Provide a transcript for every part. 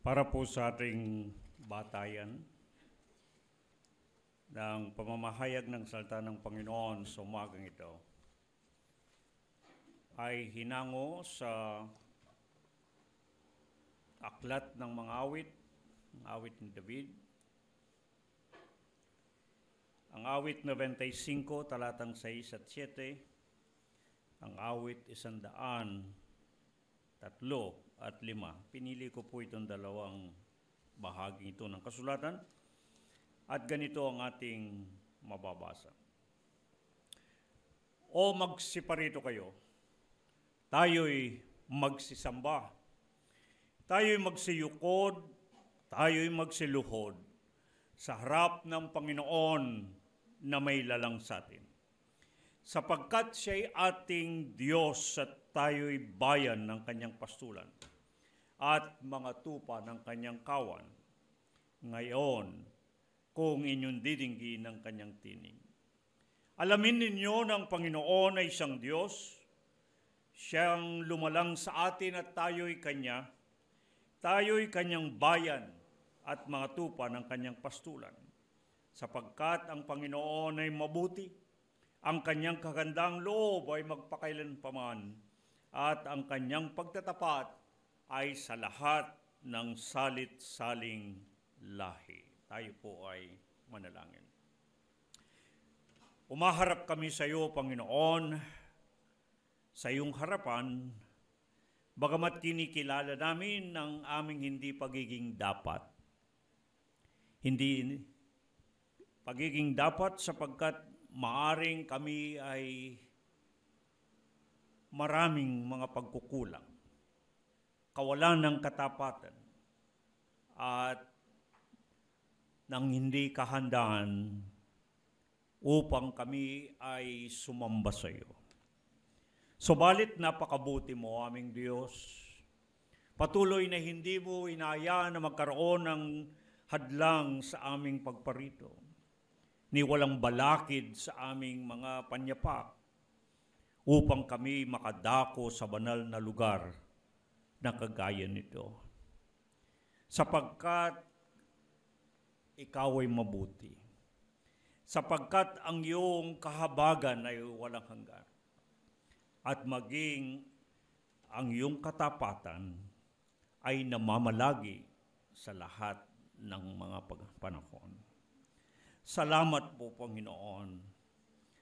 Para po sa ating batayan ng pamamahayag ng salita ng Panginoon sa umagang ito ay hinango sa aklat ng mga awit, ang awit ni David. Ang awit 95, talatang 6 at 7, ang awit 103 at 5. Pinili ko po itong dalawang bahagi ito ng kasulatan at ganito ang ating mababasa. O magsiparito kayo, tayo'y magsisamba, tayo'y magsiyukod, tayo'y magsiluhod sa harap ng Panginoon na may lalang sa atin. Sapagkat siya'y ating Diyos at tayo'y bayan ng kanyang pastulan at mga tupa ng kanyang kawan. Ngayon, kung inyong didinggin ng kanyang tinig. Alamin ninyo ng Panginoon ay isang Diyos, siyang lumalang sa atin at tayo'y kanya. Tayo'y kanyang bayan at mga tupa ng kanyang pastulan. Sapagkat ang Panginoon ay mabuti, ang kanyang kagandang loob ay magpakailanpaman, at ang kanyang pagtatapat ay sa lahat ng salit-saling lahi. Tayo po ay manalangin. Umaharap kami sa iyo, Panginoon, sa iyong harapan, bagamat kinikilala namin ang aming hindi pagiging dapat. Hindi pagiging dapat sapagkat maaring kami ay maraming mga pagkukulang, kawalan ng katapatan, at ng hindi kahandaan upang kami ay sumamba sa iyo. Subalit napakabuti mo, aming Diyos. Patuloy na hindi mo inaya na magkaroon ng hadlang sa aming pagparito, ni walang balakid sa aming mga panyapak, upang kami makadako sa banal na lugar na kagaya nito. Sapagkat ikaw ay mabuti. Sapagkat ang iyong kahabagan ay walang hanggan. At maging ang iyong katapatan ay namamalagi sa lahat ng mga panahon. Salamat po, Panginoon,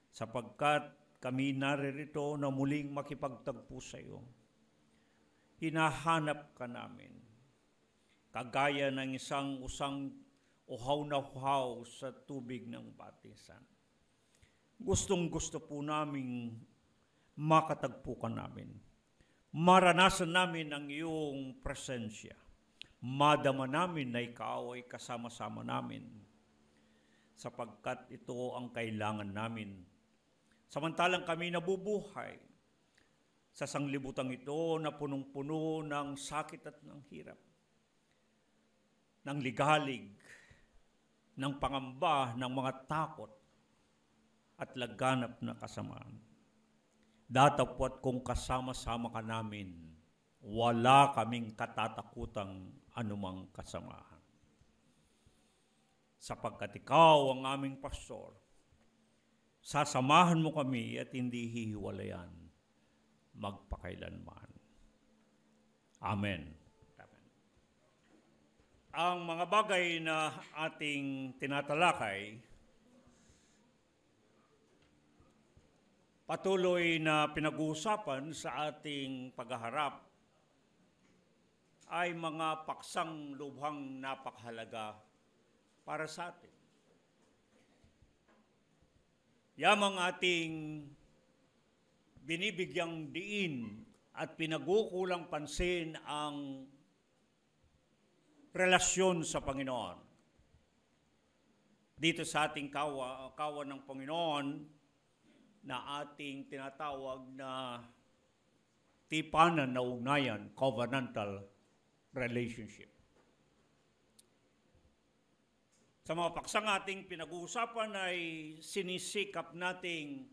sapagkat kami naririto na muling makipagtagpo sa iyo. Hinahanap ka namin, kagaya ng isang usang uhaw na uhaw sa tubig ng batisan. Gustong-gusto po naming makatagpo ka namin. Maranasan namin ang iyong presensya. Madama namin na ikaw ay kasama-sama namin, sapagkat ito ang kailangan namin. Samantalang kami nabubuhay sa sanglibutang ito na punong-puno ng sakit at ng hirap, ng ligalig, ng pangamba, ng mga takot at laganap na kasamaan. Datapwat kung kasama-sama ka namin, wala kaming katatakutang anumang kasamaan. Sapagkat ikaw ang aming pastor, sasamahan mo kami at hindi hihiwalayan magpakailanman. Amen. Amen. Ang mga bagay na ating tinatalakay, patuloy na pinag-uusapan sa ating paghaharap, ay mga paksang lubhang napakahalaga para sa atin. Yamang ating binibigyang diin at pinagukulang pansin ang relasyon sa Panginoon. Dito sa ating kawan ng Panginoon na ating tinatawag na tipanan na ugnayan, covenantal relationship. Sa mga paksang ating pinag-uusapan ay sinisikap nating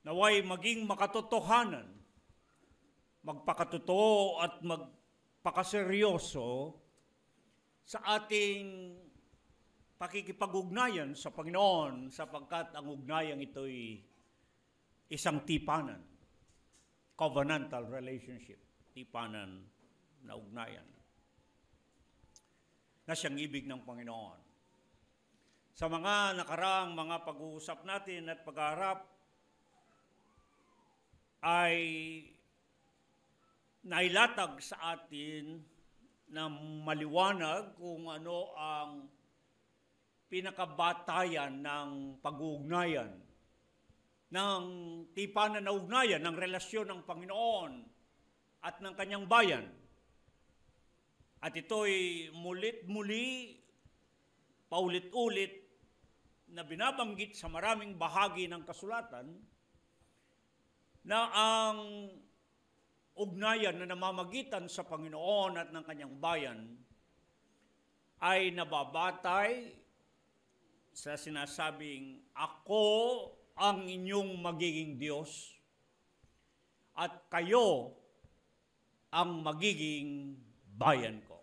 naway maging makatotohanan, magpakatotoo at pakaseryoso sa ating pakikipag-ugnayan sa Panginoon sapagkat ang ugnayang ito'y isang tipanan, covenantal relationship, tipanan na ugnayan na siyang ibig ng Panginoon. Sa mga nakaraang mga pag-uusap natin at pag-aarap ay nailatag sa atin na maliwanag kung ano ang pinakabatayan ng pag-uugnayan, ng tipanan na ugnayan, ng relasyon ng Panginoon at ng kanyang bayan. At ito'y mulit-muli, paulit-ulit na binabanggit sa maraming bahagi ng kasulatan na ang ugnayan na namamagitan sa Panginoon at ng kanyang bayan ay nababatay sa sinasabing, ako ang inyong magiging Diyos at kayo ang magiging bayan ko.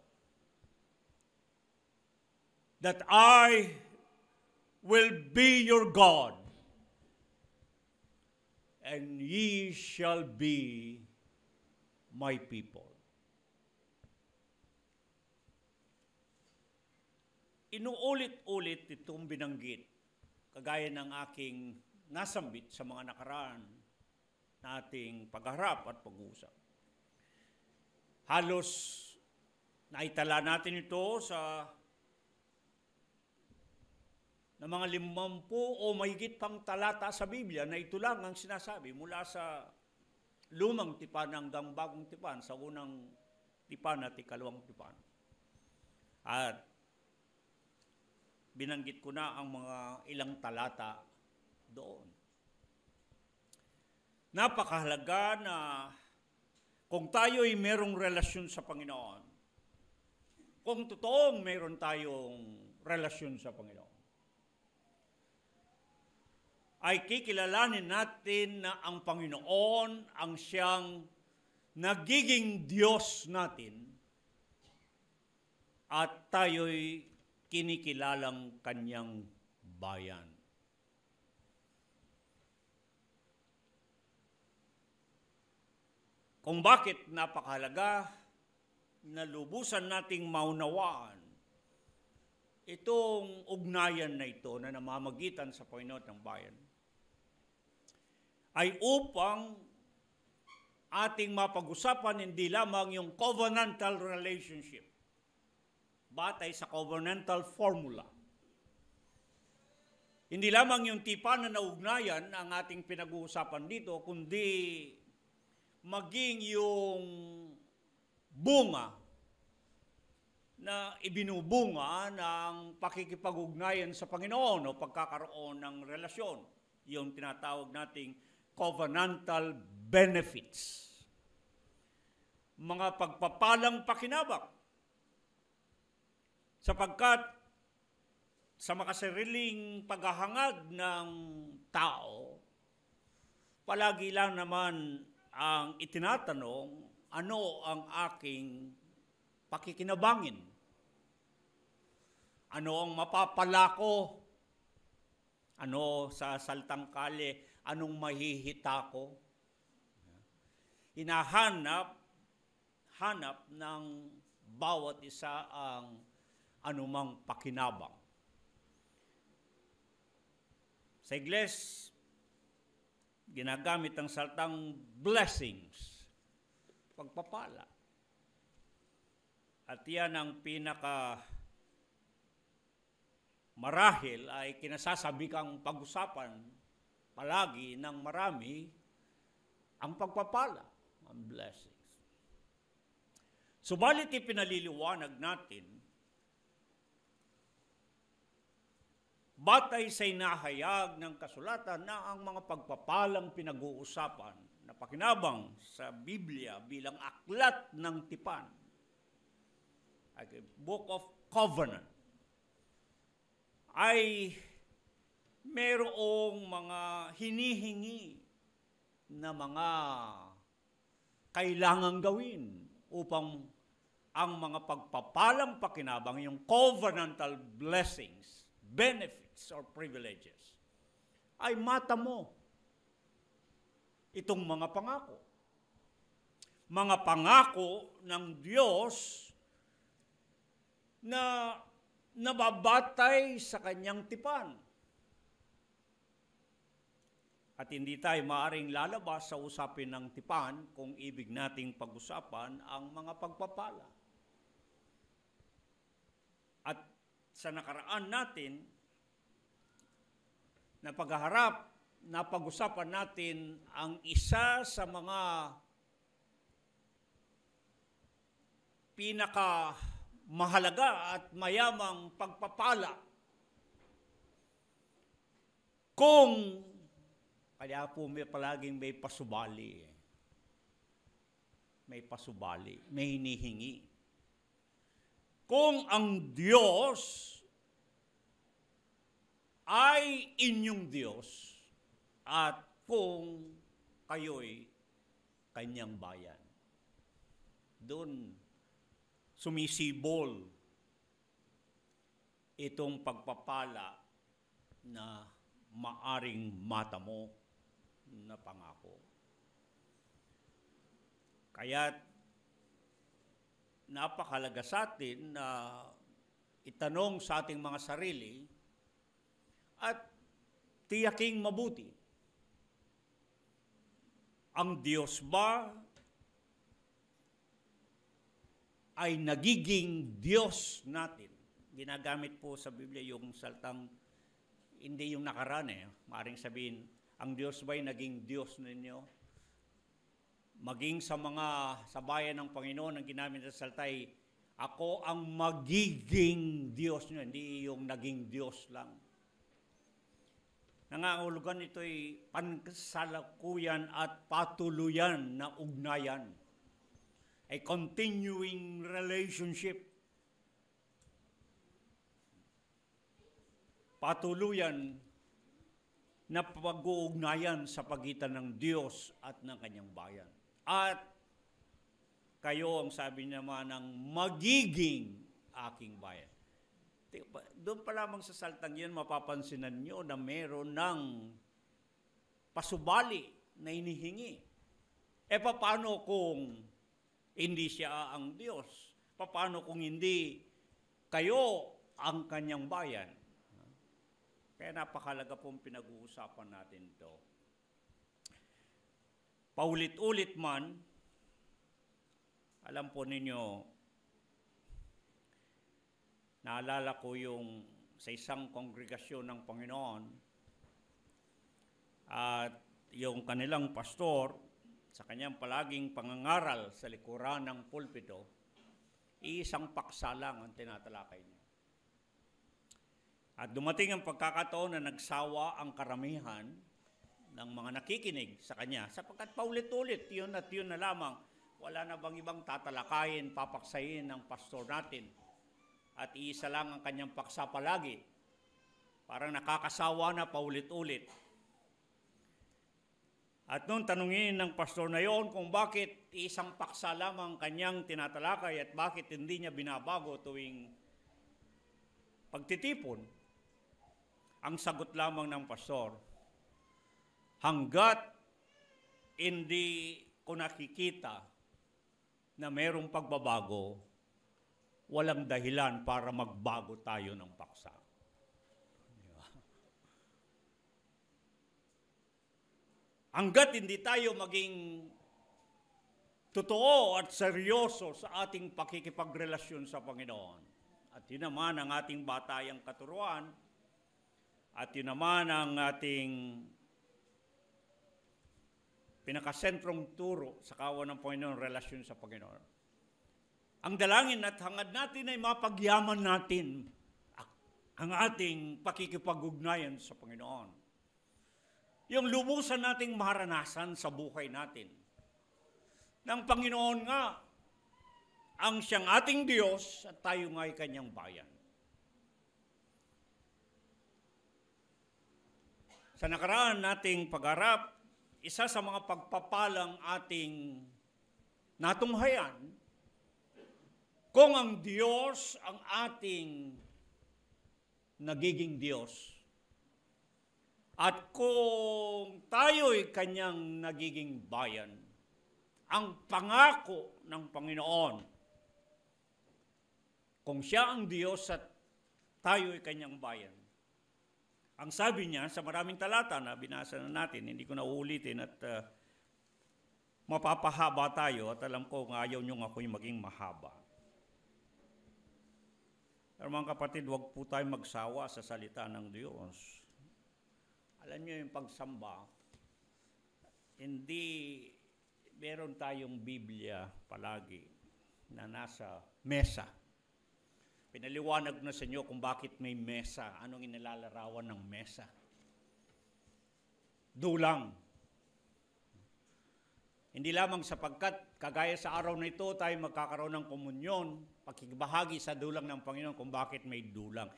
That I will be your God and ye shall be my people. Inuulit-ulit itong binanggit, kagaya ng aking nasambit sa mga nakaraan nating pagharap at pag-uusap. Halos naitala natin ito sa na mga 50 o mahigit pang talata sa Biblia na ito lang ang sinasabi mula sa lumang tipan hanggang bagong tipan, sa unang tipan at ikalawang tipan. At binanggit ko na ang mga ilang talata doon. Napakahalaga na kung tayo'y merong relasyon sa Panginoon, kung totoong meron tayong relasyon sa Panginoon, ay kikilalanin natin na ang Panginoon ang siyang nagiging Diyos natin at tayo'y kinikilalang kanyang bayan. Kung bakit napakahalaga na lubusan nating maunawaan itong ugnayan na ito na namamagitan sa Panginoon ng bayan, ay upang ating mapag-usapan hindi lamang yung covenantal relationship, batay sa covenantal formula. Hindi lamang yung tipanan na ugnayan ang ating pinag-uusapan dito, kundi maging yung bunga na ibinubunga ng pakikipag-ugnayan sa Panginoon o pagkakaroon ng relasyon. Yung tinatawag nating covenantal benefits. Mga pagpapalang pakinabang. Sapagkat sa makasariling paghahangad ng tao, palagi lang naman ang itinatanong, ano ang aking pakikinabangin? Ano ang mapapala ko? Ano sa salitang kali, anong mahihita ko? Hinahanap ng bawat isa ang anumang pakinabang. Sa Iglesia, ginagamit ang salitang blessings, pagpapala. At yan ang pinaka marahil ay kinasasabi kang pag-usapan palagi ng marami ang pagpapala, ang blessings. Subalit ipinaliliwanag natin, batay sa inahayag ng kasulatan na ang mga pagpapalang pinag-uusapan na pakinabang sa Biblia bilang aklat ng tipan, Book of Covenant, ay merong mga hinihingi na mga kailangang gawin upang ang mga pagpapalang pakinabang, yung covenantal blessings, benefits, or privileges, ay mata mo itong mga pangako. Mga pangako ng Diyos na nababatay sa kanyang tipan. At hindi tayo maaaring lalabas sa usapin ng tipan kung ibig nating pag-usapan ang mga pagpapala. At sa nakaraan natin, na paghaharap, na pag-usapan natin ang isa sa mga pinakamahalaga at mayamang pagpapala. Kaya po palaging may pasubali. May pasubali, may hinihingi. Kung ang Diyos ay inyong Diyos at kung kayo'y kanyang bayan. Doon sumisibol itong pagpapala na maaring mata mo na pangako. Kaya napakahalaga sa atin na itanong sa ating mga sarili at tiyaking mabuti. Ang Diyos ba ay nagiging Diyos natin? Ginagamit po sa Biblia yung salitang, hindi yung nakaraan Maaring sabihin, ang Diyos ba ay naging Diyos ninyo? Maging sa bayan ng Panginoon, ang ginamit sa salita ay, ako ang magiging Diyos nyo, hindi yung naging Diyos lang. Nangangahulugan ito'y pansalakuyan at patuluyan na ugnayan. A continuing relationship. Patuluyan na pag-uugnayan sa pagitan ng Diyos at ng kanyang bayan. At kayo ang sabi naman ng magiging aking bayan. Doon pa lamang sa salitang yun, mapapansinan nyo na meron ng pasubali na inihingi. Paano kung hindi siya ang Diyos? Paano kung hindi kayo ang kanyang bayan? Kaya napakalaga pong pinag-uusapan natin ito. Paulit-ulit man, alam po ninyo, naalala ko yung sa isang kongregasyon ng Panginoon at yung kanilang pastor sa kanyang palaging pangangaral sa likuran ng pulpito, isang paksa lang ang tinatalakay niya. At dumating ang pagkakataon na nagsawa ang karamihan ng mga nakikinig sa kanya sapagkat paulit-ulit yun at yun na lamang. Wala na bang ibang tatalakayin, papaksayin ng pastor natin? At iisa lang ang kanyang paksa palagi. Parang nakakasawa na paulit-ulit. At noon tanungin ng pastor na yon kung bakit isang paksa lamang kanyang tinatalakay at bakit hindi niya binabago tuwing pagtitipon. Ang sagot lamang ng pastor, hanggat hindi ko nakikita na mayroong pagbabago, walang dahilan para magbago tayo ng paksa. Diba? Hanggat hindi tayo maging totoo at seryoso sa ating pakikipagrelasyon sa Panginoon, at yun naman ang ating batayang katuruan, at yun naman ang ating pinakasentrong turo sa kawan ng Panginoon, relasyon sa Panginoon. Ang dalangin at hangad natin ay mapagyaman natin ang ating pakikipag-ugnayan sa Panginoon. Yung lubusan nating maranasan sa buhay natin. Ng Panginoon nga, ang siyang ating Diyos at tayo nga ay kanyang bayan. Sa nakaraan nating pag-arap, isa sa mga pagpapalang ating natunghayan Kung ang Diyos ang ating nagiging Diyos, at kung tayo'y kanyang nagiging bayan, ang pangako ng Panginoon, kung siya ang Diyos at tayo'y kanyang bayan, ang sabi niya sa maraming talata na binasa na natin, hindi ko na uulitin at mapapahaba tayo at alam ko kung ayaw niyong ako'y maging mahaba. Pero mga kapatid, huwag po tayo magsawa sa salita ng Diyos. Alam niyo yung pagsamba, hindi meron tayong Biblia palagi na nasa mesa. Pinaliwanag na sa inyo kung bakit may mesa, anong inilalarawan ng mesa. Dulang. Hindi lamang sapagkat kagaya sa araw na ito tayo magkakaroon ng komunyon, pakikibahagi sa dulang ng Panginoon kung bakit may dulang.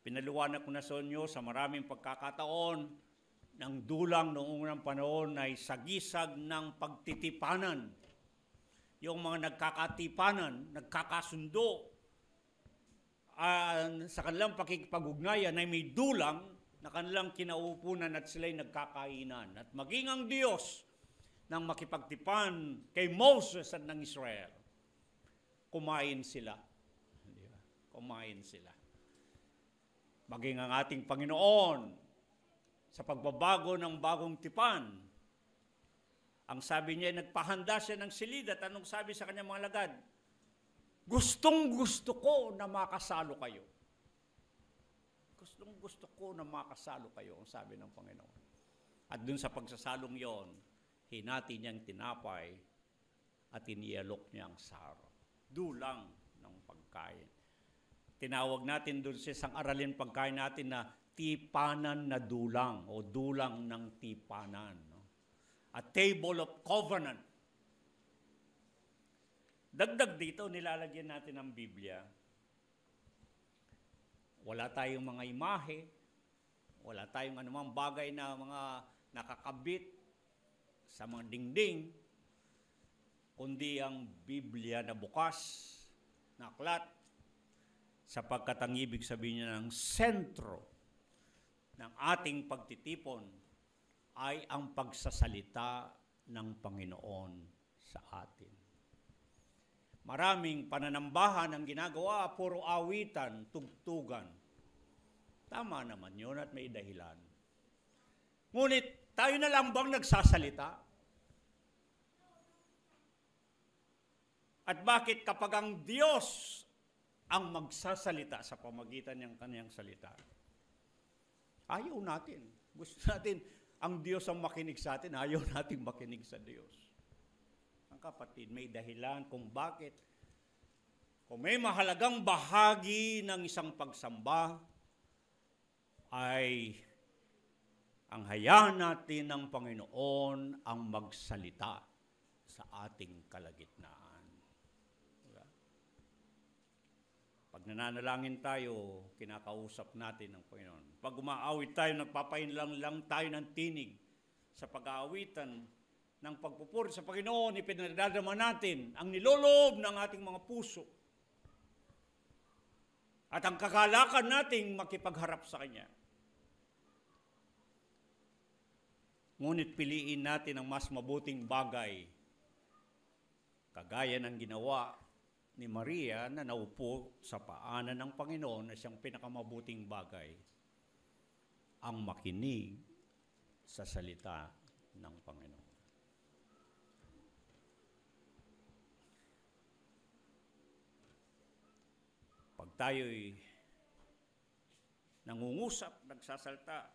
Pinaliwanag ko na sa inyo sa maraming pagkakataon ng dulang noong unang panahon ay sagisag ng pagtitipanan. Yung mga nagkakatipanan, nagkakasundo sa kanilang pakikipag-ugnayan ay may dulang na kanilang kinauupunan at sila'y nagkakainan. At maging ang Diyos nang makipagtipan kay Moses at ng Israel, kumain sila. Kumain sila. Maging ang ating Panginoon sa pagbabago ng bagong tipan, ang sabi niya, nagpahanda siya ng silid at anong sabi sa kanyang mga lagad? Gustong-gusto ko na makasalo kayo. Gustong-gusto ko na makasalo kayo, ang sabi ng Panginoon. At dun sa pagsasalong yon, hinati niyang tinapay at inialok niyang saro. Dulang ng pagkain. Tinawag natin dun sa isang aralin pagkain natin na tipanan na dulang o dulang ng tipanan. No? A table of covenant. Dagdag dito, nilalagyan natin ng Biblia. Wala tayong mga imahe, wala tayong anumang bagay na mga nakakabit sa mga dingding, kundi ang Biblia na bukas, na aklat, sapagkat ang ibig sabihin niya ng sentro ng ating pagtitipon ay ang pagsasalita ng Panginoon sa atin. Maraming pananambahan ang ginagawa, puro awitan, tugtugan. Tama naman yun at may dahilan. Ngunit tayo na lang bang nagsasalita? At bakit kapag ang Diyos ang magsasalita sa pamagitan ng kanyang salita, ayaw natin. Gusto natin ang Diyos ang makinig sa atin, ayaw natin makinig sa Diyos. Kapatid, may dahilan kung bakit. Kung may mahalagang bahagi ng isang pagsamba, ay ang hayaan natin ng Panginoon ang magsalita sa ating kalagitnaan. Diba? Pag nananalangin tayo, kinakausap natin ng Panginoon. Pag umaawit tayo, nagpapainlang lang tayo ng tinig sa pag-aawitan ng pagpupuri sa Panginoon, ipinadadama natin ang niloloob ng ating mga puso. At ang kagalakan nating makipagharap sa Kanya. Ngunit piliin natin ang mas mabuting bagay, kagaya ng ginawa ni Maria na naupo sa paanan ng Panginoon na siyang pinakamabuting bagay, ang makinig sa salita ng Panginoon. Pag tayo'y nangungusap, nagsasalta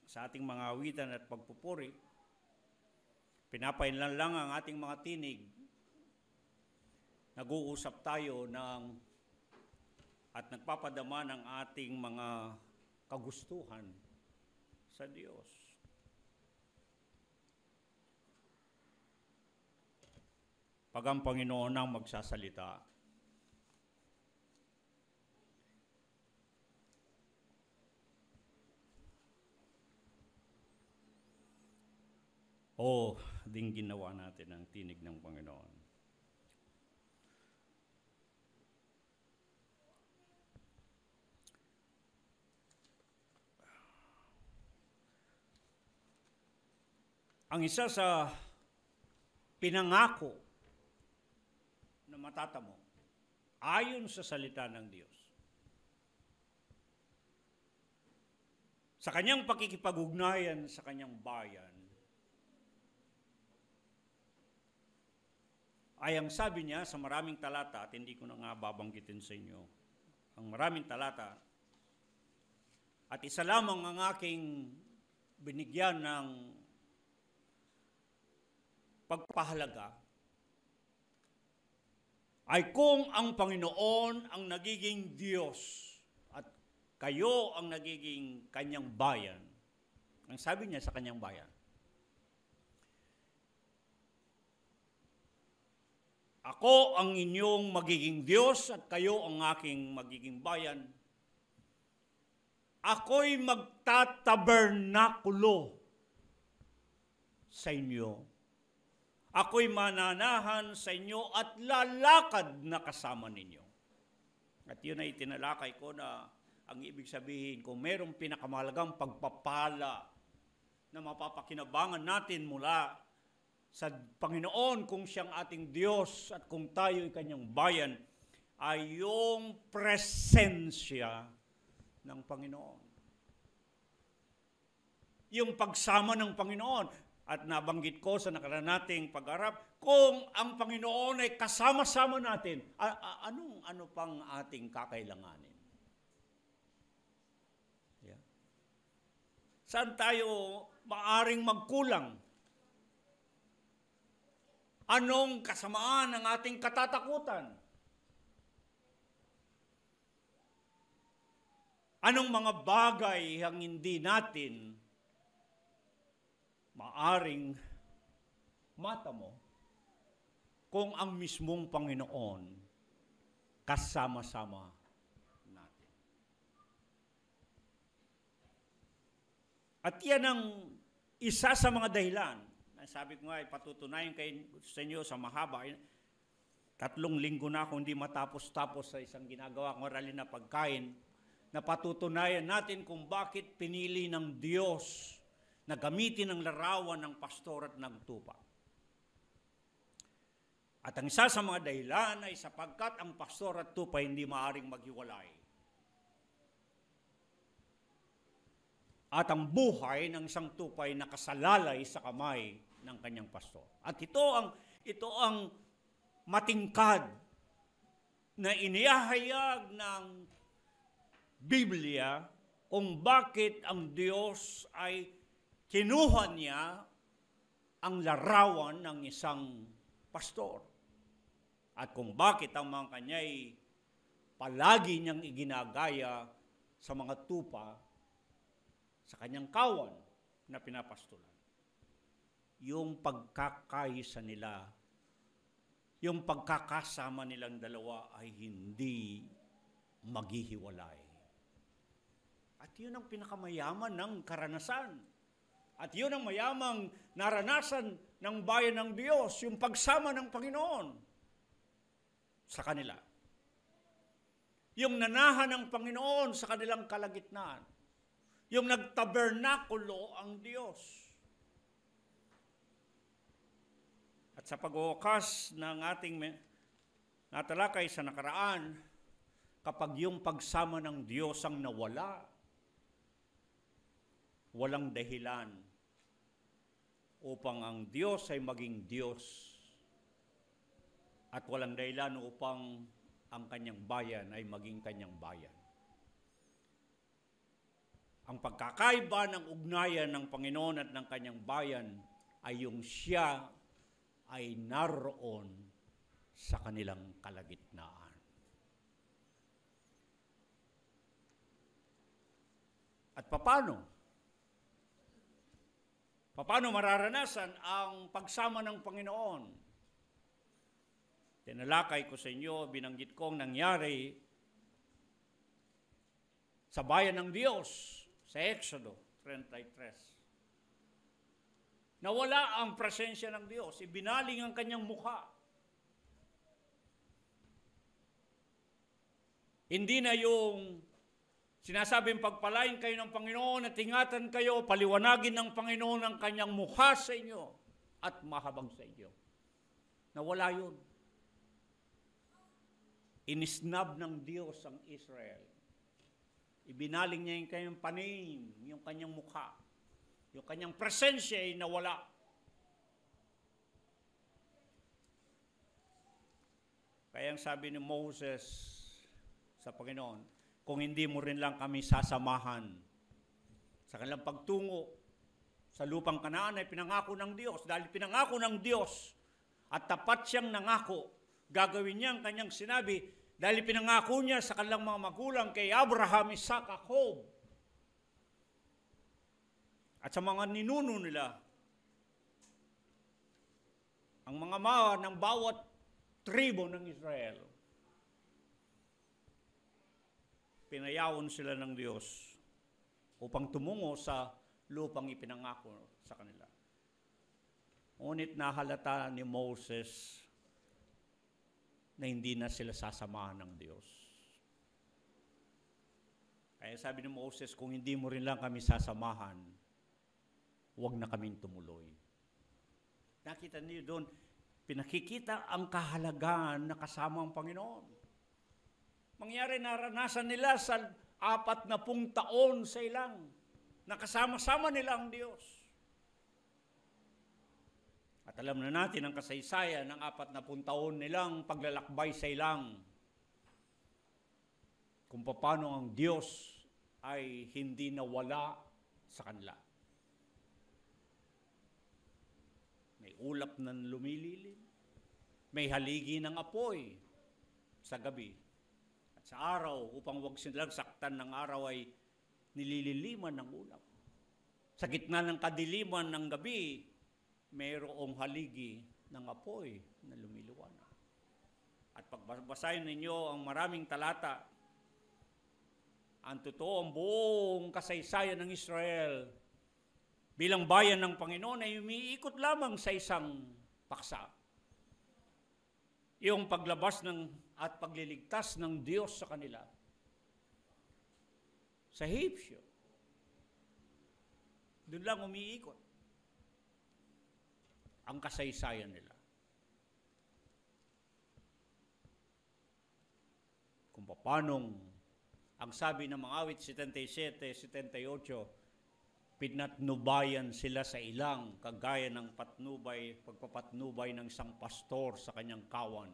sa ating mga awitan at pagpupuri, pinapainlan lang ang ating mga tinig, nag-uusap tayo at nagpapadama ng ating mga kagustuhan sa Diyos. Pag ang Panginoon ang magsasalita, ding ginawa natin ang tinig ng Panginoon. Ang isa sa pinangako na matatamo ayon sa salita ng Diyos. Sa kanyang pakikipag-ugnayan sa kanyang bayan, ay ang sabi niya sa maraming talata, at hindi ko na nga babanggitin sa inyo, ang maraming talata, at isa lamang ang aking binigyan ng pagpahalaga, ay kung ang Panginoon ang nagiging Diyos at kayo ang nagiging kanyang bayan. Ang sabi niya sa kanyang bayan, ako ang inyong magiging Diyos at kayo ang aking magiging bayan. Ako'y magtatabernakulo sa inyo. Ako'y mananahan sa inyo at lalakad na kasama ninyo. At yun ay tinalakay ko na ang ibig sabihin, kung mayroong pinakamahalagang pagpapala na mapapakinabangan natin mula sa Panginoon kung siyang ating Diyos at kung tayo'y kanyang bayan, ay yung presensya ng Panginoon. Yung pagsama ng Panginoon. At nabanggit ko sa nakaraan nating pag-arap, kung ang Panginoon ay kasama-sama natin, ano pang ating kakailanganin? Yeah. Saan tayo maaring magkulang? Anong kasamaan ng ating katatakutan? Anong mga bagay ang hindi natin maaring matamo kung ang mismong Panginoon kasama-sama natin? At yan ang isa sa mga dahilan. Sabi ko nga, ipatutunayan sa inyo sa mahaba. 3 linggo na akong hindi matapos-tapos sa isang ginagawa kong aralin na pagkain, na patutunayan natin kung bakit pinili ng Diyos na gamitin ang larawan ng pastor at ng tupa. At ang isa sa mga dahilan ay sapagkat ang pastor at tupa hindi maaring maghiwalay. At ang buhay ng isang tupa ay nakasalalay sa kamay ng kanyang pastor. At ito ang matingkad na inihahayag ng Biblia kung bakit ang Diyos ay kinuha niya ang larawan ng isang pastor. At kung bakit ang mga kanya'y palagi niyang iginagaya sa mga tupa sa kanyang kawan na pinapastoran. Yung pagkakaisa nila, yung pagkakasama nilang dalawa ay hindi maghihiwalay. At yun ang pinakamayaman ng karanasan. At yun ang mayamang naranasan ng bayan ng Diyos, yung pagsama ng Panginoon sa kanila. Yung nanahan ng Panginoon sa kanilang kalagitnaan. Yung nagtabernakulo ang Diyos. At sa pag-uwakas ng ating natalakay sa nakaraan, kapag yung pagsama ng Diyos ang nawala, walang dahilan upang ang Diyos ay maging Diyos at walang dahilan upang ang kanyang bayan ay maging kanyang bayan. Ang pagkakaiba ng ugnayan ng Panginoon at ng kanyang bayan ay yung siya ay naroon sa kanilang kalagitnaan. At paano? Paano mararanasan ang pagsama ng Panginoon? Tinalakay ko sa inyo, binanggit kong nangyari sa bayan ng Diyos sa Exodo 33. Nawala ang presensya ng Diyos, ibinaling ang kanyang mukha. Hindi na yung Sinasabing pagpalain kayo ng Panginoon at ingatan kayo, paliwanagin ng Panginoon ang kanyang mukha sa inyo at mahabag sa inyo. Nawala yun. Inisnab ng Diyos ang Israel. Ibinaling niya yung kanyang panin, yung kanyang mukha. Yung kanyang presensya ay nawala. Kaya ang sabi ni Moses sa Panginoon, kung hindi mo rin lang kami sasamahan sa kanilang pagtungo sa lupang Kanaan ay pinangako ng Diyos. Dahil pinangako ng Diyos at tapat siyang nangako, gagawin niya ang kanyang sinabi dahil pinangako niya sa kanilang mga magulang kay Abraham, Isaac, Jacob at sa mga ninuno nila. Ang mga ama ng bawat tribo ng Israel. Pinayawon sila ng Diyos upang tumungo sa lupang ipinangako sa kanila. Ngunit nahalata ni Moses na hindi na sila sasamahan ng Diyos. Kaya sabi ni Moses, kung hindi mo rin lang kami sasamahan, huwag na kaming tumuloy. Nakita niyo doon, pinakikita ang kahalagahan na kasama ang Panginoon. Mangyari naranasan nila sa 40 taon sa ilang, nakasama-sama nila ang Diyos. At alam na natin ang kasaysayan ng 40 taon nilang paglalakbay sa ilang. Kung paano ang Diyos ay hindi nawala sa kanila. May ulap na lumililim. May haligi ng apoy sa gabi. At sa araw, upang huwag silang saktan ng araw ay nilililiman ng ulap. Sa gitna ng kadiliman ng gabi, mayroong haligi ng apoy na lumiliwanag. At pagbasahin ninyo ang maraming talata, ang totoo, ang buong kasaysayan ng Israel bilang bayan ng Panginoon ay umiikot lamang sa isang paksa. Yung paglabas at pagliligtas ng Diyos sa kanila sa Ehipsyo. Doon lang umiikot ang kasaysayan nila. Kung paanong ang sabi ng mga awit 77, 78, pinatnubayan sila sa ilang kagaya ng pagpapatnubay ng isang pastor sa kanyang kawan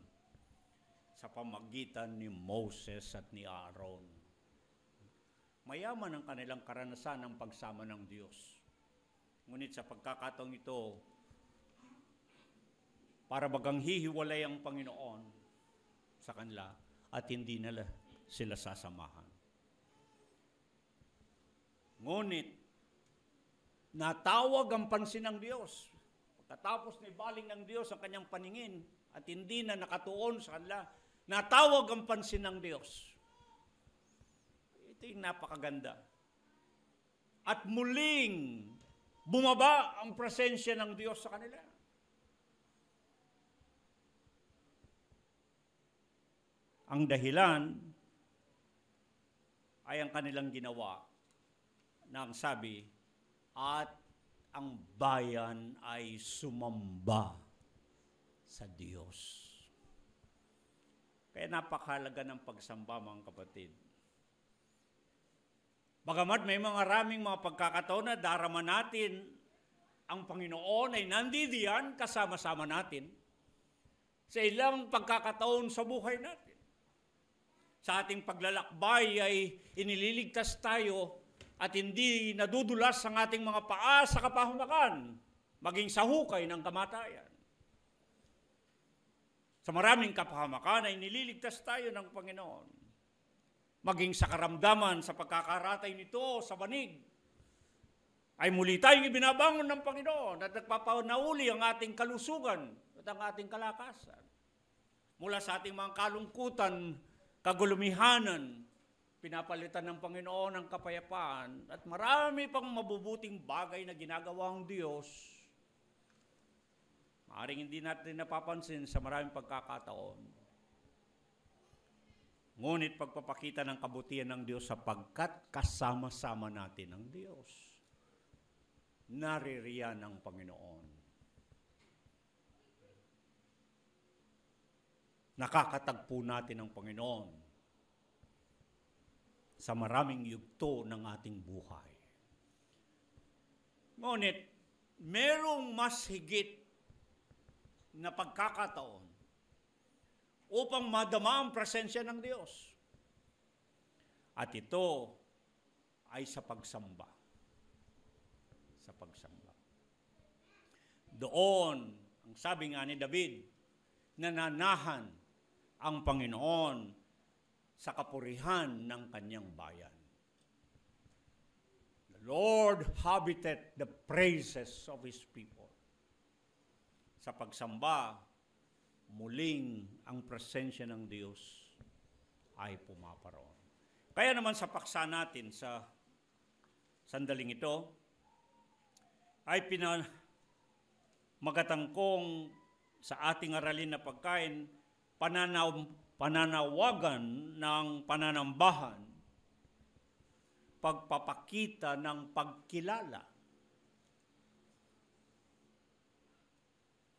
sa pamagitan ni Moses at ni Aaron. Mayaman ang kanilang karanasan ng pagsama ng Diyos. Ngunit sa pagkakataong ito, para bagang hihiwalay ang Panginoon sa kanila at hindi nila sila sasamahan. Ngunit, natawag ang pansin ng Diyos. Pagkatapos na ibaling ng Diyos ang kanyang paningin at hindi na nakatuon sa kanila, natawag ang pansin ng Diyos. Ito yung napakaganda. At muling bumaba ang presensya ng Diyos sa kanila. Ang dahilan ay ang kanilang ginawa na ang sabi, at ang bayan ay sumamba sa Diyos. Kaya napakahalaga ng pagsamba, mga kapatid. Bagamat may maraming mga pagkakataon na darama natin, ang Panginoon ay nandidiyan kasama-sama natin sa ilang pagkakataon sa buhay natin. Sa ating paglalakbay ay inililigtas tayo at hindi nadudulas ang ating mga paa sa kapahamakan, maging sa hukay ng kamatayan. Sa maraming kapahamakan ay nililigtas tayo ng Panginoon, maging sa karamdaman, sa pagkakaratay nito, sa banig, ay muli tayong ibinabangon ng Panginoon at nagpapanauli ang ating kalusugan at ang ating kalakasan. Mula sa ating mga kalungkutan, kagulumihanan, pinapalitan ng Panginoon ang kapayapaan at marami pang mabubuting bagay na ginagawa ang Diyos. Maaaring hindi natin napapansin sa maraming pagkakataon. Ngunit pagpapakita ng kabutihan ng Diyos sapagkat kasama-sama natin ang Diyos. Naririyan ang Panginoon. Nakakatagpo natin ang Panginoon sa maraming yugto ng ating buhay. Ngunit, merong mas higit na pagkakataon upang madama ang presensya ng Diyos. At ito ay sa pagsamba. Sa pagsamba. Doon, ang sabi nga ni David, nananahan ang Panginoon sa kapurihan ng kanyang bayan. The Lord habiteth the praises of His people. Sa pagsamba, muling ang presensya ng Diyos ay pumaparoon. Kaya naman sa paksa natin sa sandaling ito, ay magatangkong sa ating aralin na pagkain, pananawagan ng pananambahan, pagpapakita ng pagkilala.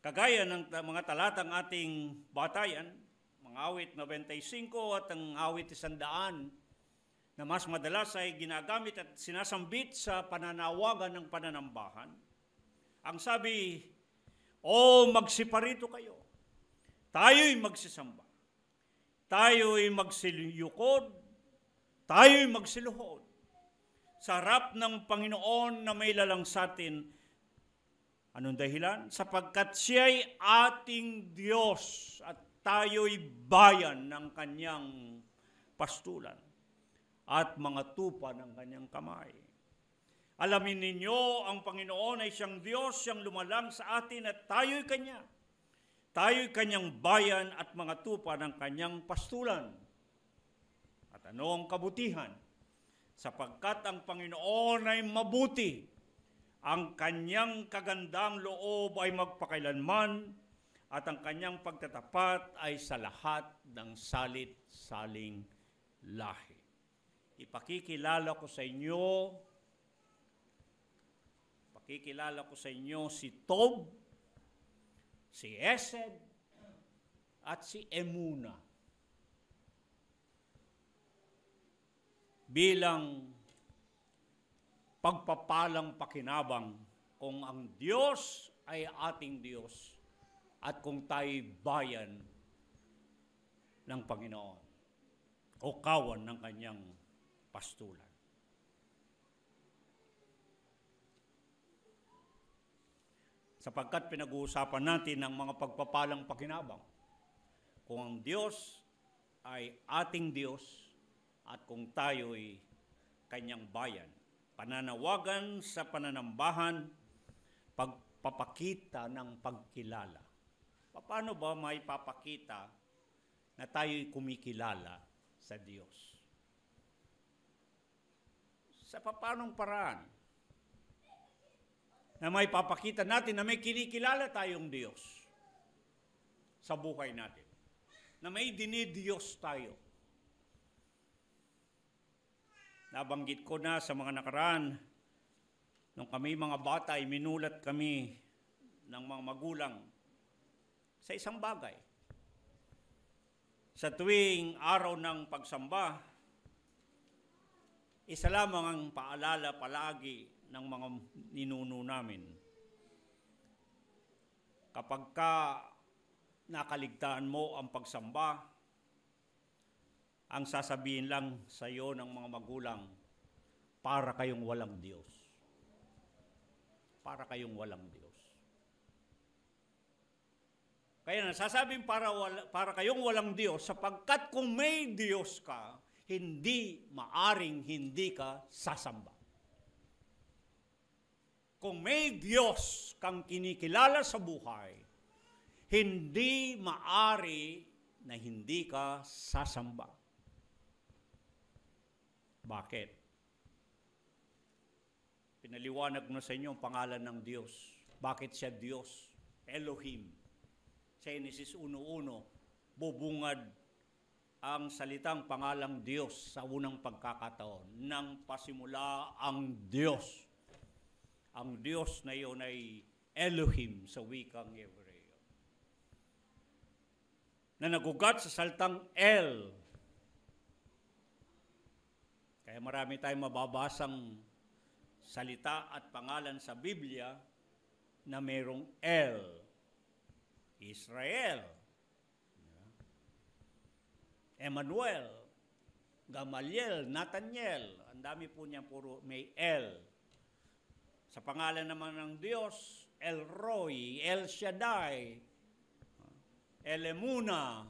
Kagaya ng mga talatang ating batayan, mga awit 95 at ang awit 100, na mas madalas ay ginagamit at sinasambit sa pananawagan ng pananambahan. Ang sabi, magsiparito kayo. Tayo'y magsisamba. Tayo'y magsiliyukod. Tayo'y magsiluhod. Sa harap ng Panginoon na may lalang sa atin. Anong dahilan? Sapagkat siya'y ating Diyos at tayo'y bayan ng kanyang pastulan at mga tupa ng kanyang kamay. Alamin ninyo, ang Panginoon ay siyang Diyos, siyang lumalang sa atin at tayo'y Kanya. Tayo'y Kanyang bayan at mga tupa ng Kanyang pastulan. At ano ang kabutihan? Sapagkat ang Panginoon ay mabuti, ang Kanyang kagandang loob ay magpakailanman, at ang Kanyang pagtatapat ay sa lahat ng salit-saling lahi. Ipakikilala ko sa inyo si Tob, si Esed, at si Emuna bilang pagpapalang pakinabang kung ang Diyos ay ating Diyos at kung tayo'y bayan ng Panginoon o kawan ng kanyang pastulan. Sapagkat pinag-uusapan natin ang mga pagpapalang pakinabang. Kung ang Diyos ay ating Diyos at kung tayo'y kanyang bayan. Pananawagan sa pananambahan, pagpapakita ng pagkilala. Paano ba may papakita na tayo'y kumikilala sa Diyos? Sa paanong paraan na may papakita natin na may kinikilala tayong Diyos sa buhay natin, na may dinidiyos tayo. Nabanggit ko na sa mga nakaraan, nung kami mga bata ay minulat kami ng mga magulang sa isang bagay. Sa tuwing araw ng pagsamba, isa lamang ang paalala palagi ng mga ninuno namin. Kapag ka nakaligtaan mo ang pagsamba, ang sasabihin lang sa iyo ng mga magulang, para kayong walang Diyos. Para kayong walang Diyos. Kaya nasasabing para kayong walang Diyos, sapagkat kung may Diyos ka, hindi maaring hindi ka sasamba. Kung may Diyos kang kinikilala sa buhay, hindi maari na hindi ka sasamba. Bakit? Pinaliwanag na sa inyo ang pangalan ng Diyos. Bakit siya Diyos? Elohim. Genesis 1:1, bubungad ang salitang pangalang Diyos sa unang pagkakataon. Nang pasimula ang Diyos. Ang Diyos na iyon ay Elohim sa wikang Hebreo. Na nagugat sa salitang El. Kaya marami tayong mababasang salita at pangalan sa Biblia na mayroong El. Israel. Emmanuel. Gamaliel. Nathaniel. Ang dami po niya puro may El. Sa pangalan naman ng Diyos, El Roy, El Shaddai, El Emuna.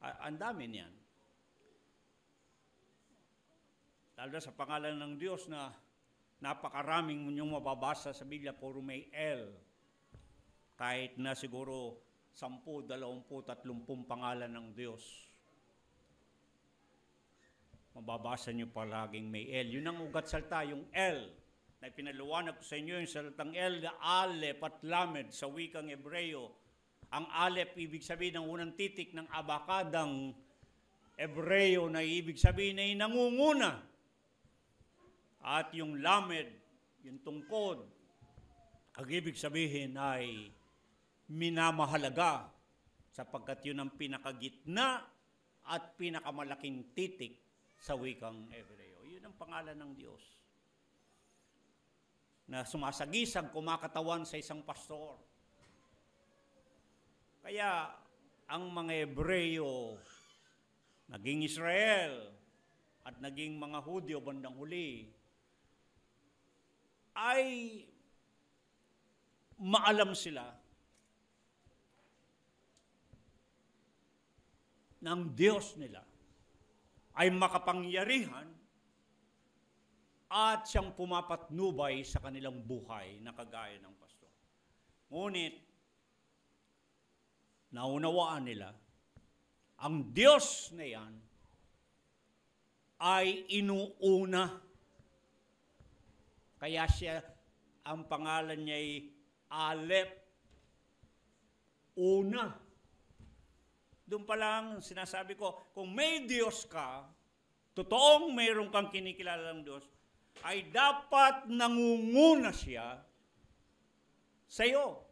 Ang dami niyan. Lalo sa pangalan ng Diyos na napakaraming ninyong mababasa sa Biblia, puro may El. Kahit na siguro 10, 20, 30 pangalan ng Diyos. Mababasa niyo palaging may El. Yun ang ugat salita, yung El. Na ipinaliwanag ko sa inyo yung salitang El, Aleph at Lamed sa wikang Hebreo. Ang Aleph, ibig sabihin ng unang titik ng abakadang Hebreo na ibig sabihin ay nangunguna. At yung Lamed, yung tungkod, ang ibig sabihin ay minamahalaga sapagkat yun ang pinakagitna at pinakamalaking titik sa wikang Hebreo. Yun ang pangalan ng Diyos na sumasagisag, kumakatawan sa isang pastor. Kaya ang mga Hebreo, naging Israel at naging mga Hudyo bandang huli, ay maalam sila ng Diyos nila ay makapangyarihan at siyang pumapatnubay sa kanilang buhay na kagaya ng pastor. Ngunit, naunawaan nila, ang Diyos na yan ay inuuna. Kaya siya, ang pangalan niya ay Aleph, una. Doon pa lang sinasabi ko, kung may Diyos ka, totoong mayroon kang kinikilalang Diyos, ay dapat nangunguna siya sa iyo.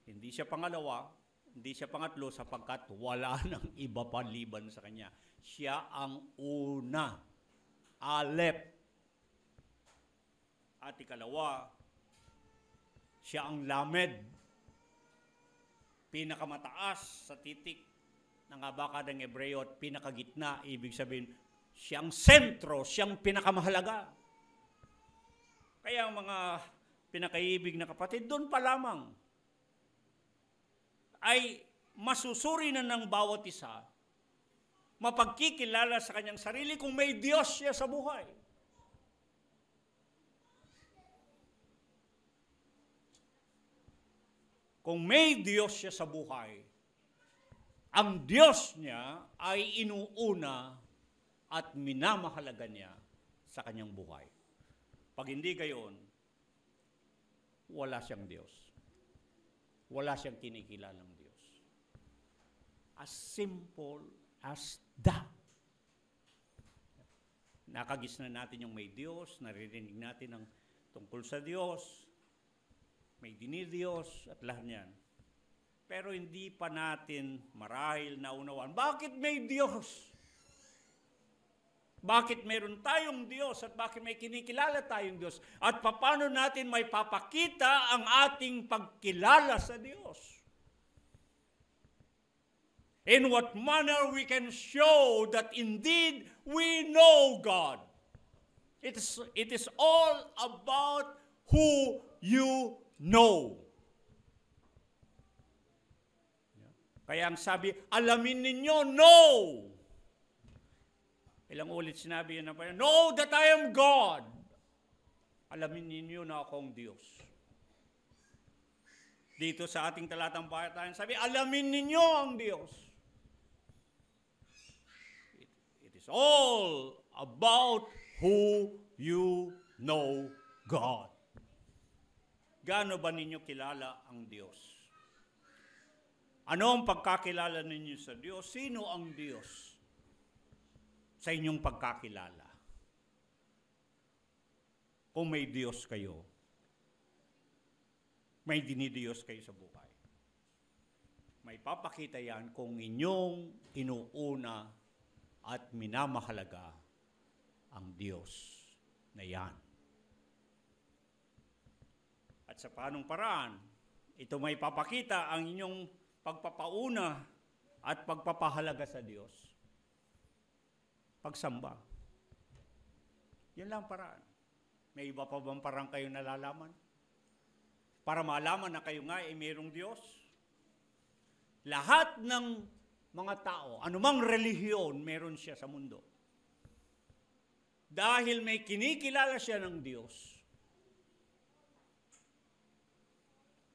Hindi siya pangalawa, hindi siya pangatlo, sapagkat wala nang iba paliban sa kanya. Siya ang una. Aleph. At ikalawa, siya ang Lamed. Pinakamataas sa titik ng abakadang Hebreo at pinakagitna, ibig sabihin, siyang sentro, siyang pinakamahalaga. Kaya ang mga pinakaibig na kapatid, doon pa lamang ay masusuri na ng bawat isa, mapagkikilala sa kanyang sarili kung may Diyos siya sa buhay. Kung may Diyos siya sa buhay, ang Diyos niya ay inuuna at minamahalaga niya sa kanyang buhay. Pag hindi gayon, wala siyang Diyos. Wala siyang kinikilalang Diyos. As simple as that. Nakagis na natin yung may Diyos, naririnig natin ang tungkol sa Diyos, may dinidiyos at lahat niyan. Pero hindi pa natin marahil naunawaan. Bakit may Diyos? Bakit meron tayong Diyos at bakit may kinikilala tayong Diyos? At paano natin may papakita ang ating pagkilala sa Diyos? In what manner we can show that indeed we know God. It is all about who you know. Kaya ang sabi, alamin ninyo, know. Ilang ulit sinabi yun na pa, know that I am God. Alamin ninyo na akong Diyos. Dito sa ating talatang bayan, sabi, alamin ninyo ang Diyos. It is all about who you know God. Gaano ba ninyo kilala ang Diyos? Ano ang pagkakilala ninyo sa Diyos? Sino ang Diyos sa inyong pagkakilala? Kung may Diyos kayo, may dinidiyos kayo sa buhay. May papakita yan kung inyong inuuna at minamahalaga ang Diyos na yan. At sa paanong paraan, ito may papakita ang inyong pagpapauna at pagpapahalaga sa Diyos. Pagsamba. Yan lang paraan. May iba pa bang parang kayo nalalaman? Para malaman na kayo nga ay mayroong Diyos. Lahat ng mga tao, anumang relihiyon, meron siya sa mundo. Dahil may kinikilala siya ng Diyos,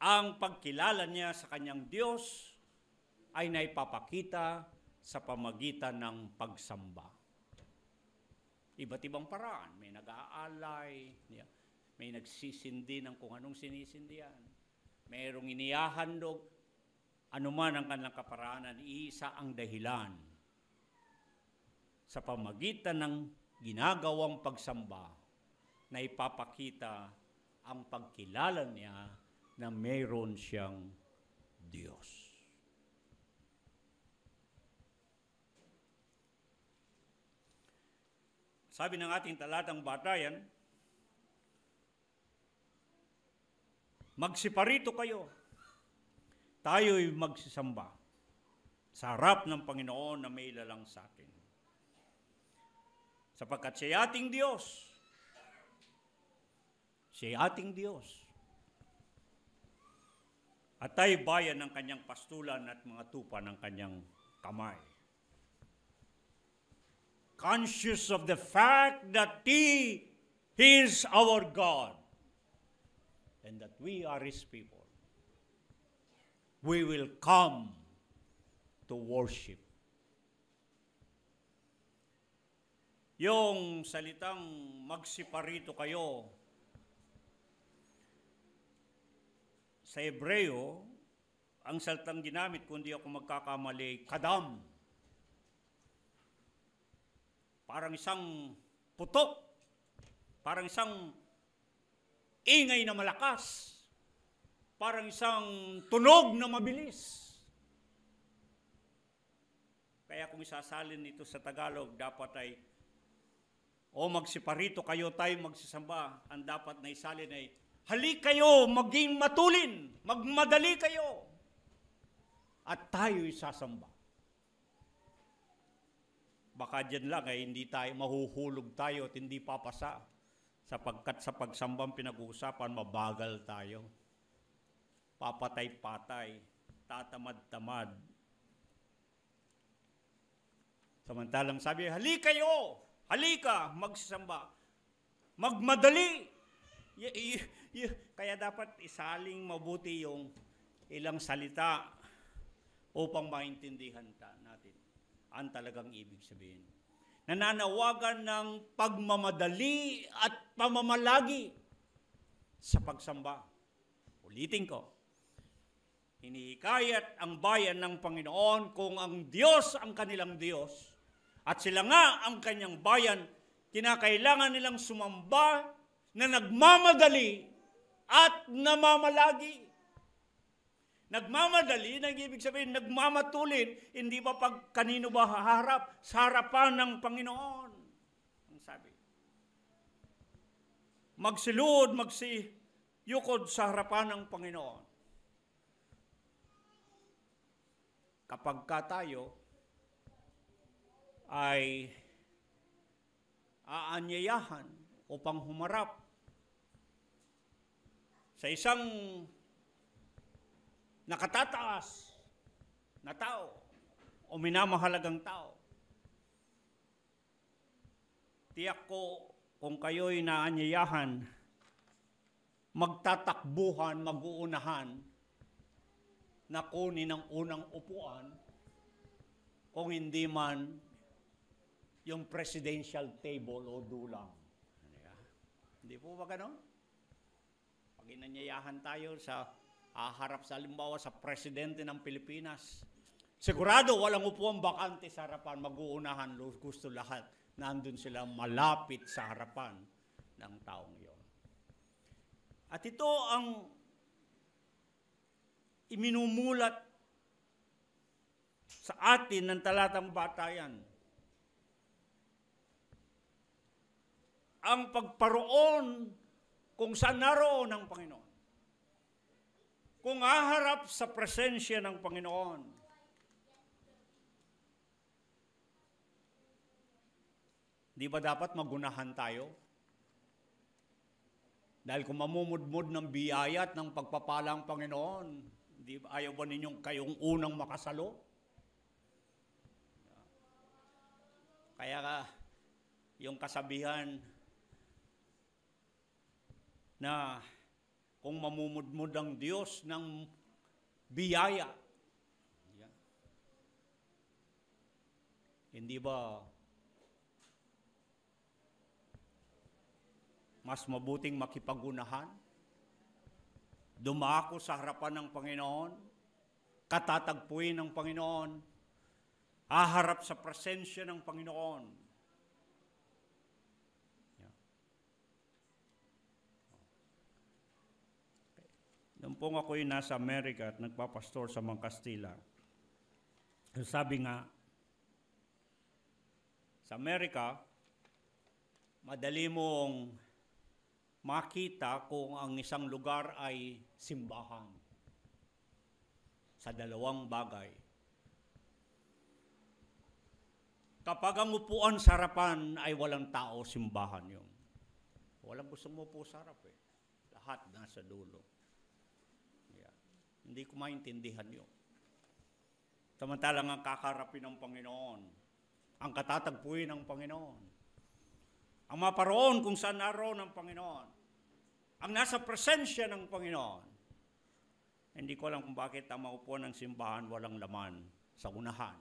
ang pagkilala niya sa kanyang Diyos ay naipapakita sa pamagitan ng pagsamba. Iba't ibang paraan. May nag-aalay, may nagsisindi ng kung anong sinisindihan. Mayroong inihahandog, anuman ang kanilang kaparaanan, iisa ang dahilan. Sa pamagitan ng ginagawang pagsamba, na ipapakita ang pagkilala niya na mayroon siyang Diyos. Sabi ng ating talatang batayan, magsiparito kayo, tayo'y magsisamba sa harap ng Panginoon na may ilalang sa atin. Sapagkat siya ating Diyos, siya ating Diyos, at tayo bayan ng kanyang pastulan at mga tupa ng kanyang kamay. Conscious of the fact that He is our God and that we are His people, we will come to worship. Yung salitang magsiparito kayo, sa Hebreo, ang salitang ginamit, kung di ako magkakamali, kadam. Parang isang putok, parang isang ingay na malakas, parang isang tunog na mabilis. Kaya kung isasalin ito sa Tagalog, dapat ay, magsiparito kayo, tayo magsisamba. Ang dapat na isalin ay, halik kayo, maging matulin, magmadali kayo, at tayo'y sasamba. Baka dyan lang ay hindi tayo, mahuhulog tayo at hindi papasa. Sapagkat sa pagsambang pinag-uusapan, mabagal tayo. Papatay-patay, tatamad-tamad. Samantalang sabi, halik kayo, halika, magsisamba, magmadali. Kaya dapat isaling mabuti yung ilang salita upang maintindihan natin ang talagang ibig sabihin. Nananawagan ng pagmamadali at pamamalagi sa pagsamba. Ulitin ko, hinihikayat ang bayan ng Panginoon kung ang Diyos ang kanilang Diyos at sila nga ang kanyang bayan, kinakailangan nilang sumamba na nagmamadali at namamalagi. Nagmamadali, nang ibig sabihin, nagmamatulin, hindi ba pag kanino ba haharap? Sa harapan ng Panginoon. Ang sabi. Magsilud, magsiyukod sa harapan ng Panginoon. Kapag ka tayo ay aanyayahan upang humarap sa isang nakatataas na tao o minamahalagang tao. Tiyak ko kung kayo'y naanyayahan, magtatakbuhan, mag-uunahan na kunin ang unang upuan, kung hindi man yung presidential table o dulang. Hindi po ba gano'n? Pag inanyayahan tayo sa haharap sa halimbawa sa presidente ng Pilipinas. Sigurado walang upuan bakante sa harapan, mag-uunahan, gusto lahat. Nandun sila malapit sa harapan ng taong yon. At ito ang iminumulat sa atin ng talatang batayan. Ang pagparoon kung saan naroon ang Panginoon. Kung haharap sa presensya ng Panginoon. Di ba dapat magunahan tayo? Dahil kung mamumudmud ng biyaya at ng pagpapala ang Panginoon, ayaw ba ninyong kayong unang makasalo? Kaya yung kasabihan na kung mamumudmud ang Diyos ng biyaya, hindi ba mas mabuting makipagunahan? Dumako sa harapan ng Panginoon, katatagpuin ng Panginoon, haharap sa presensya ng Panginoon. Nung pong ako'y nasa Amerika at nagpapastor sa mga Kastila, sabi nga, sa Amerika, madali mong makita kung ang isang lugar ay simbahan sa dalawang bagay. Kapag ang upuan sa harapan ay walang tao, simbahan yun. Walang gusto mo po sa harap eh. Lahat nasa dulo. Yeah. Hindi ko maintindihan yun. Samantalang ang kakarapin ng Panginoon, ang katatagpuin ng Panginoon, ang maparoon kung saan naroon ang Panginoon, ang nasa presensya ng Panginoon. Hindi ko alam kung bakit ang maupuan ng simbahan walang laman sa unahan.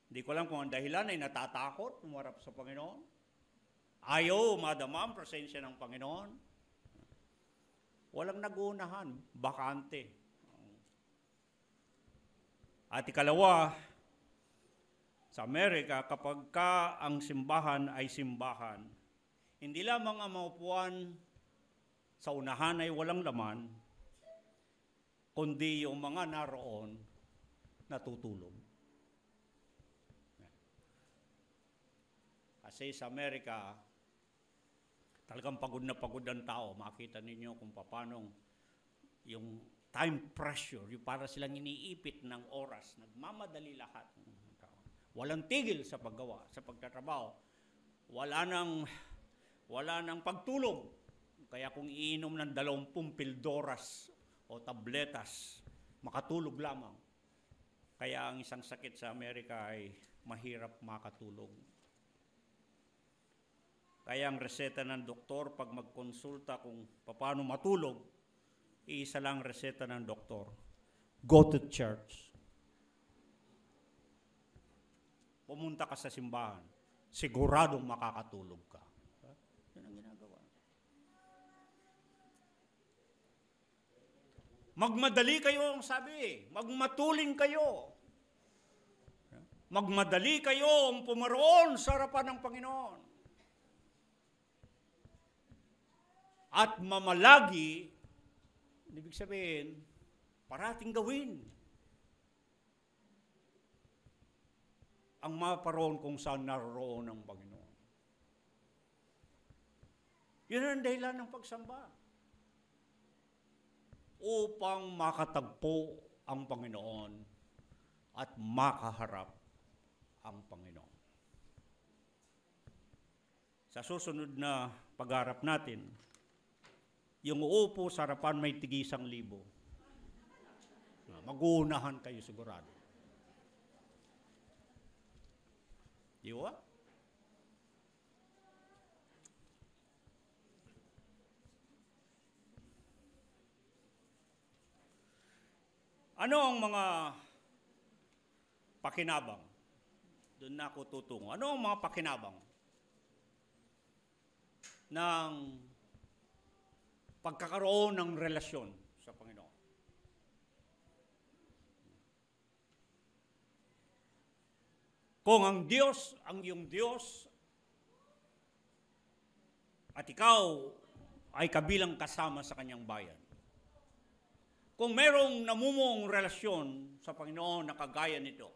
Hindi ko alam kung ang dahilan ay natatakot umarap sa Panginoon. Ayaw madama ang presensya ng Panginoon. Walang nag-uunahan, bakante. At ikalawa, sa Amerika, kapag ka ang simbahan ay simbahan, hindi lamang ang maupuan sa unahan ay walang laman, kundi yung mga naroon natutulog. Kasi sa Amerika, talagang pagod na pagod ang tao. Makita ninyo kung paano yung time pressure, yung para silang iniipit ng oras, nagmamadali lahat. Walang tigil sa paggawa, sa pagtatrabaho. Wala nang pagtulog. Kaya kung iinom ng 20 pildoras o tabletas, makatulog lamang. Kaya ang isang sakit sa Amerika ay mahirap makatulog. Kaya ang reseta ng doktor pag magkonsulta kung paano matulog, iisa lang reseta ng doktor. Go to church. Pumunta ka sa simbahan, siguradong makakatulog ka. Yan ang ginagawa. Magmadali kayo, ang sabi. Magmatuling kayo. Magmadali kayo ang pumaroon sa harapan ng Panginoon. At mamalagi, ibig sabihin, parating gawin ang maparoon kung saan naroon ang Panginoon. Yun ang dahilan ng pagsamba. Upang makatagpo ang Panginoon at makaharap ang Panginoon. Sa susunod na pagharap natin, yung uupo sa harapan may tig-1,000. Mag-uunahan kayo sigurado. Di ba? Ano ang mga pakinabang? Doon na ako tutungo. Ano ang mga pakinabang ng pagkakaroon ng relasyon sa Panginoon? Kung ang Diyos ang iyong Diyos at ikaw ay kabilang kasama sa kanyang bayan. Kung merong namumong relasyon sa Panginoon na kagaya nito,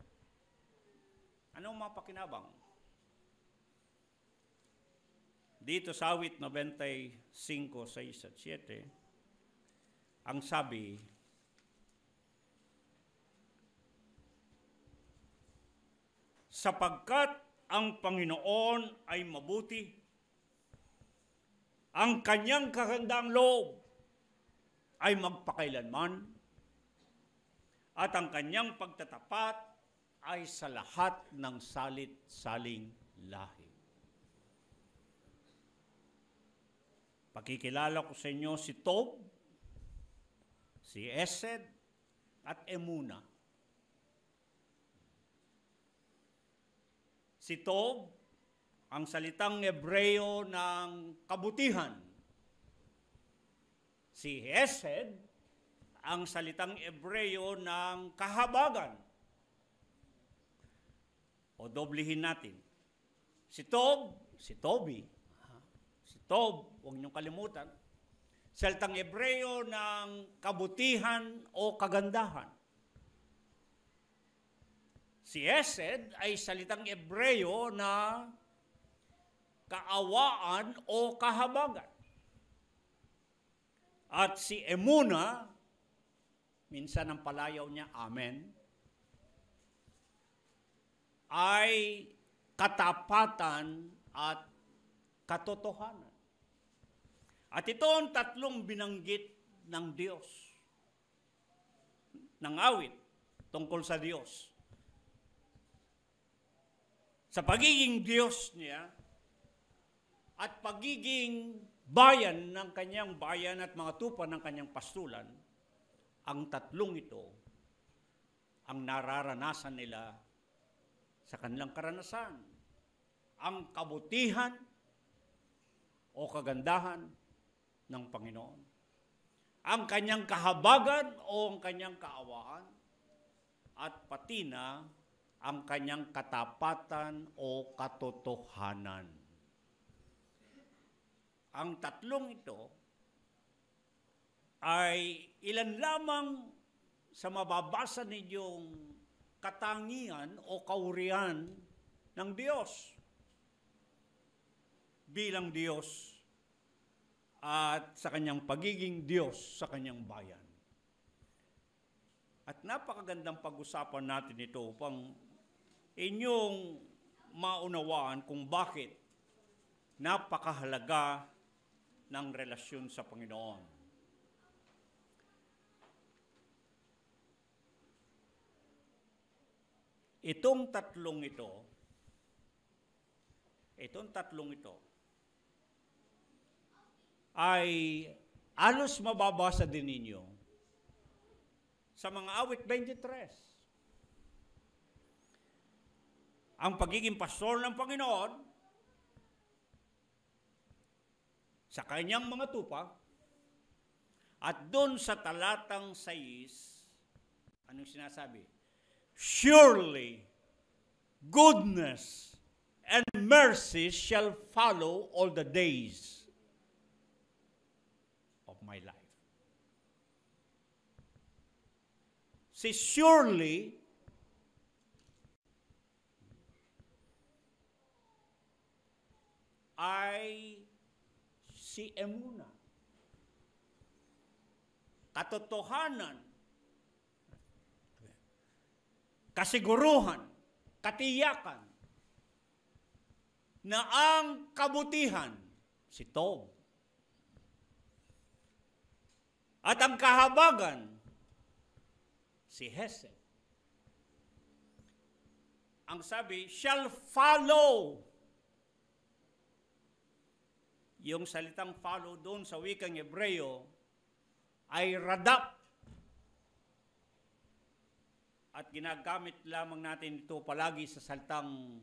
anong mapakinabang? Dito sa awit 95, 6 at 7, ang sabi, sapagkat ang Panginoon ay mabuti, ang kanyang kagandang loob ay magpakailanman, at ang kanyang pagtatapat ay sa lahat ng salit-saling lahi. Pakikilala ko sa inyo si Tob, si Esed, at Emuna. Si Tob, ang salitang Hebreo ng kabutihan. Si Esed, ang salitang Hebreo ng kahabagan. O doblihin natin. Si Tob, si Toby. Si Tob, huwag niyong kalimutan. Salitang Hebreo ng kabutihan o kagandahan. Si Esed ay salitang Hebreo na kaawaan o kahabagan. At si Emuna, minsan ang palayaw niya, Amen, ay katapatan at katotohanan. At ito ang tatlong binanggit ng Diyos, ng awit tungkol sa Diyos. Sa pagiging Diyos niya at pagiging bayan ng kanyang bayan at mga tupa ng kanyang pastulan, ang tatlong ito ang nararanasan nila sa kanilang karanasan. Ang kabutihan o kagandahan ng Panginoon. Ang kanyang kahabagan o ang kanyang kaawaan. At pati na ang kanyang katapatan o katotohanan. Ang tatlong ito ay ilan lamang sa mababasa ninyong katangian o kaurian ng Diyos bilang Diyos at sa kanyang pagiging Diyos sa kanyang bayan. At napakagandang pag-usapan natin ito upang inyong maunawaan kung bakit napakahalaga ng relasyon sa Panginoon. Itong tatlong ito ay alos mababasa din ninyo sa mga awit 23. Ang pagiging pastor ng Panginoon sa kanyang mga tupa, at doon sa talatang 6, anong sinasabi? Surely, goodness and mercy shall follow all the days of my life. See, surely, si Emuna, katotohanan, kasiguruhan, katiyakan, na ang kabutihan, si Tob, at ang kahabagan, si Hesed. Ang sabi, shall follow. Yung salitang follow doon sa wikang Hebreo ay radap. At ginagamit lamang natin ito palagi sa salitang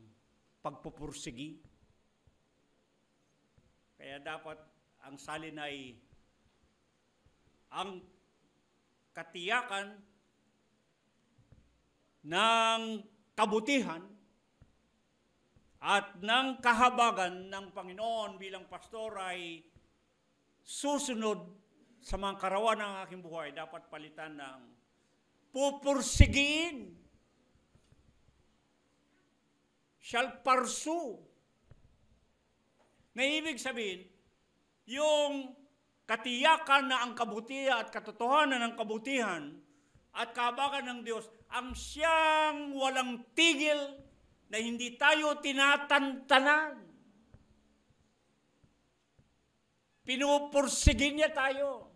pagpupursigi. Kaya dapat ang salin ay ang katiyakan ng kabutihan at ng kahabagan ng Panginoon bilang pastor ay susunod sa mga karawan ng aking buhay, dapat palitan ng pupursigiin, shall pursue. Na ibig sabihin, yung katiyakan na ang kabutihan at katotohanan ng kabutihan at kahabagan ng Diyos, ang siyang walang tigil na hindi tayo tinatantanan. Pinupursigin niya tayo.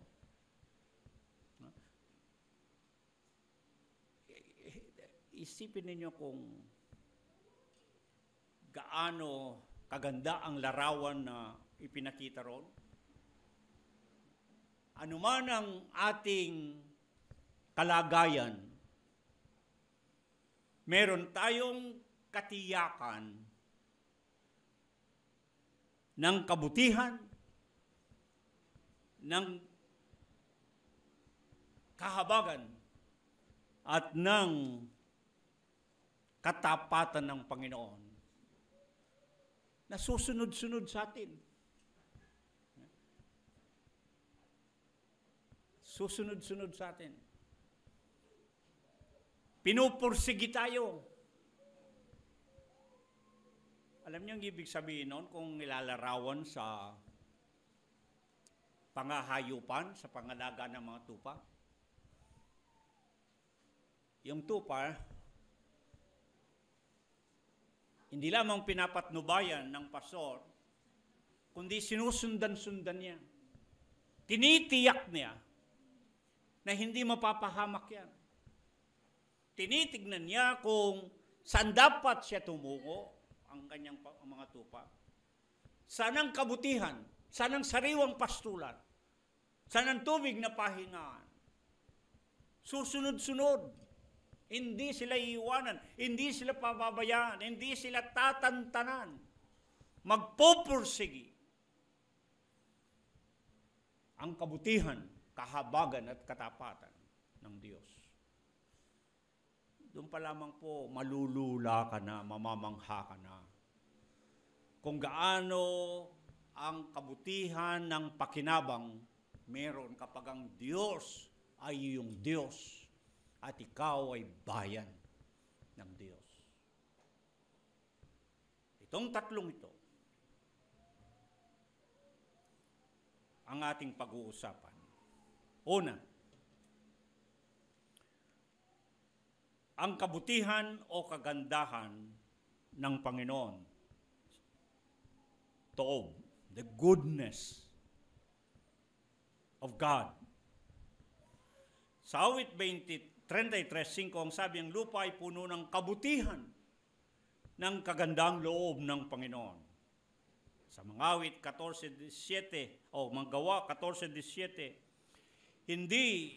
Isipin ninyo kung gaano kaganda ang larawan na ipinakita roon. Ano man ang ating kalagayan, meron tayong katiyakan ng kabutihan, ng kahabagan, at ng katapatan ng Panginoon na susunod-sunod sa atin. Susunod-sunod sa atin. Pinupursigi tayo. Alam niyo ang ibig sabihin noon kung nilalarawan sa pangahayupan, sa pangalaga ng mga tupa? Yung tupa, hindi lamang pinapatnubayan ng pastor, kundi sinusundan-sundan niya. Tinitiyak niya na hindi mapapahamak yan. Tinitignan niya kung saan dapat siya tumungo ang kanyang mga tupa. Saan ang kabutihan? Saan ang sariwang pastulan? Saan ang tubig na pahingaan? Susunod-sunod. Hindi sila iiwanan. Hindi sila pababayaan. Hindi sila tatantanan. Magpupursigi. Ang kabutihan, kahabagan at katapatan ng Diyos. Doon pa lamang po, malulula ka na, mamamangha ka na. Kung gaano ang kabutihan ng pakinabang meron kapag ang Diyos ay iyong Diyos at ikaw ay bayan ng Diyos. Itong tatlong ito ang ating pag-uusapan. Una, ang kabutihan o kagandahan ng Panginoon. Toob, the goodness of God. Sa awit 33:5, ang sabi, ang lupa ay puno ng kabutihan ng kagandang loob ng Panginoon. Sa mga awit 14:17 o Manggawa 14:17, hindi,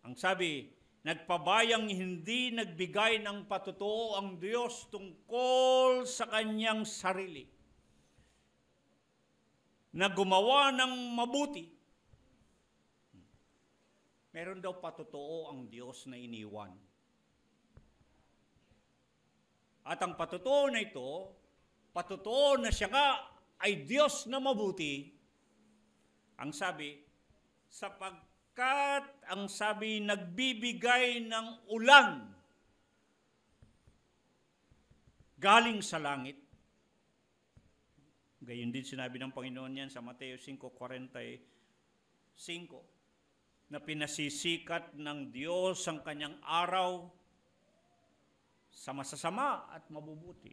ang sabi, nagpabayang hindi nagbigay ng patotoo ang Diyos tungkol sa kanyang sarili, na gumawa ng mabuti. Meron daw patotoo ang Diyos na iniwan. At ang patotoo na ito, patotoo na siya nga ay Diyos na mabuti, ang sabi, sapagkat ang sabi, nagbibigay ng ulan galing sa langit. Gayon din sinabi ng Panginoon yan sa Mateo 5:45, na pinasisikat ng Diyos ang kanyang araw sa masasama at mabubuti,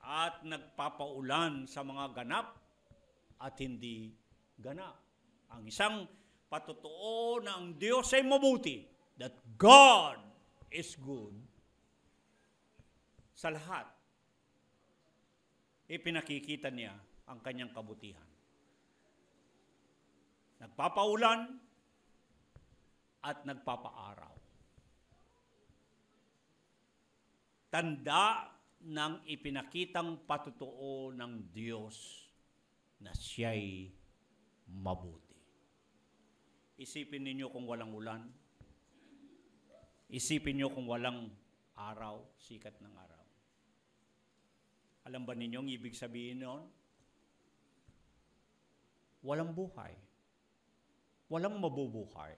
at nagpapaulan sa mga ganap at hindi ganap. Ang isang patotoo na ang Diyos ay mabuti, that God is good, sa lahat, ipinakikita niya ang kanyang kabutihan. Nagpapaulan at nagpapaaraw. Tanda ng ipinakitang patotoo ng Diyos na siya'y mabuti. Isipin ninyo kung walang ulan. Isipin niyo kung walang araw, sikat ng araw. Alam ba ninyo ang ibig sabihin noon? Walang buhay. Walang mabubuhay.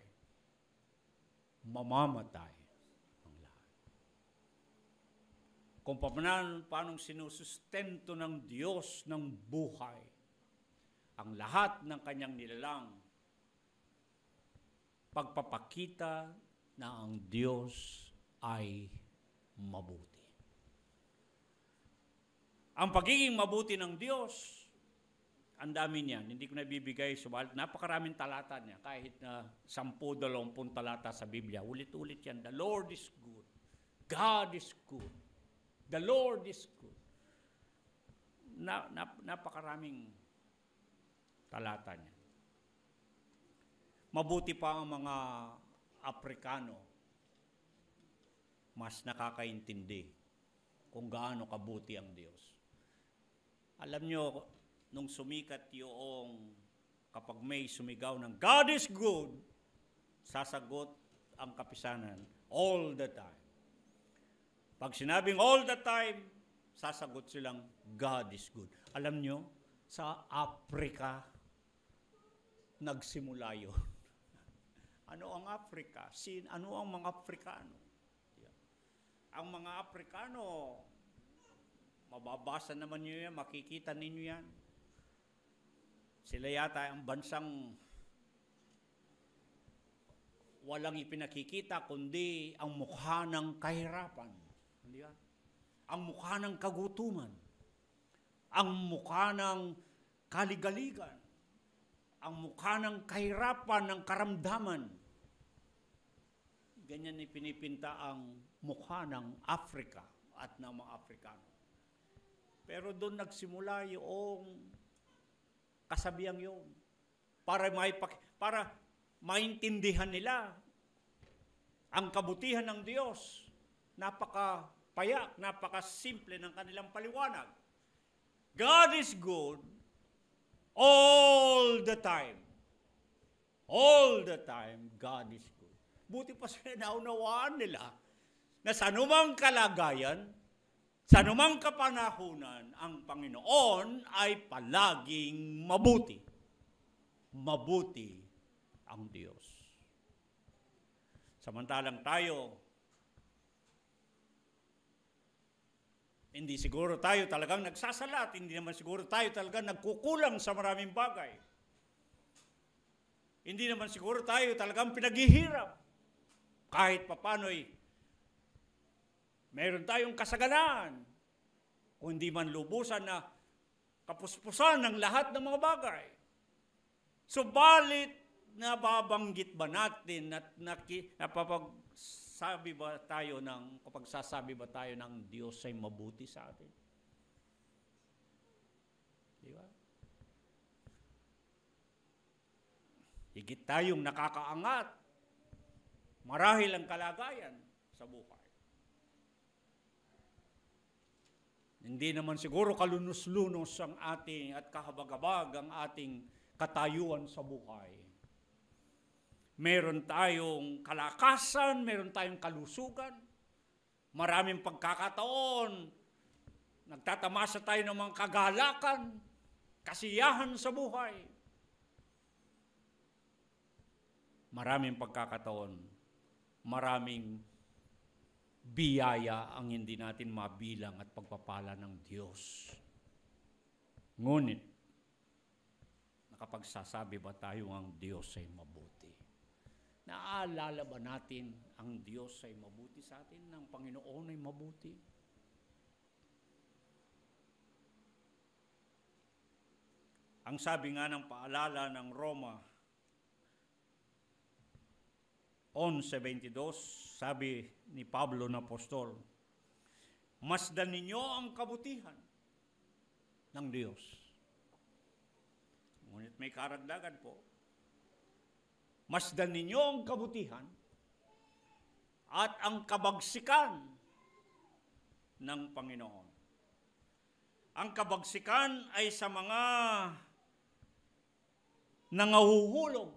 Mamamatay ang lahat. Kung paano sinusustento ng Diyos ng buhay ang lahat ng kanyang nilalang, pagpapakita na ang Diyos ay mabuti. Ang pagiging mabuti ng Diyos, ang dami niyan. Hindi ko nabibigay, subalit napakaraming talata niya. Kahit na 10-20 talata sa Biblia, ulit-ulit yan. The Lord is good. God is good. The Lord is good. Napakaraming talata niya. Mabuti pa ang mga Aprikano. Mas nakakaintindi kung gaano kabuti ang Diyos. Alam nyo, nung sumikat yung kapag may sumigaw ng God is good, sasagot ang kapisanan all the time. Pag sinabing all the time, sasagot silang God is good. Alam nyo, sa Africa, nagsimula yun. Ano ang Africa? Ano ang mga Afrikano? Ang mga Afrikano, mababasa naman nyo yan, makikita ninyo yan. Sila yata ang bansang walang ipinakikita kundi ang mukha ng kahirapan. Hindi ba? Ang mukha ng kagutuman. Ang mukha ng kaligaligan. Ang mukha ng kahirapan, ng karamdaman. Ganyan ipinipinta ang mukha ng Afrika at ng mga Afrikano. Pero doon nagsimula yung kasabihang yun. Para maintindihan nila ang kabutihan ng Diyos. Napakapayak, napakasimple ng kanilang paliwanag. God is good all the time. All the time, God is good. Buti pa sila naunawaan nila na sa anumang kalagayan, sa anumang kapanahunan, ang Panginoon ay palaging mabuti. Mabuti ang Diyos. Samantalang tayo, hindi siguro tayo talagang nagsasalat, hindi naman siguro tayo talagang nagkukulang sa maraming bagay. Hindi naman siguro tayo talagang pinaghihirap. Kahit papano'y meron tayong kasaganaan, kung hindi man lubusan na kapuspusan ng lahat ng mga bagay. Subalit, nababanggit ba natin at kapag sabi ba tayo ng Diyos ay mabuti sa atin? Di ba? Higit tayong nakakaangat. Marahil ang kalagayan sa buhay. Hindi naman siguro kalunos-lunos ang ating at kahabag-habag ang ating katayuan sa buhay. Meron tayong kalakasan, meron tayong kalusugan, maraming pagkakataon, nagtatamasa tayo ng mga kagalakan, kasiyahan sa buhay. Maraming pagkakataon, maraming biyaya ang hindi natin mabilang at pagpapala ng Diyos. Ngunit, nakapagsasabi ba tayo ang Diyos ay mabuti? Naaalala ba natin ang Diyos ay mabuti sa atin? Ang Panginoon ay mabuti? Ang sabi nga ng paalala ng Roma 11:22, sabi ni Pablo na apostol, masdan ninyo ang kabutihan ng Diyos. Ngunit may karagdagan po. Masdan ninyo ang kabutihan at ang kabagsikan ng Panginoon. Ang kabagsikan ay sa mga nangahuhulog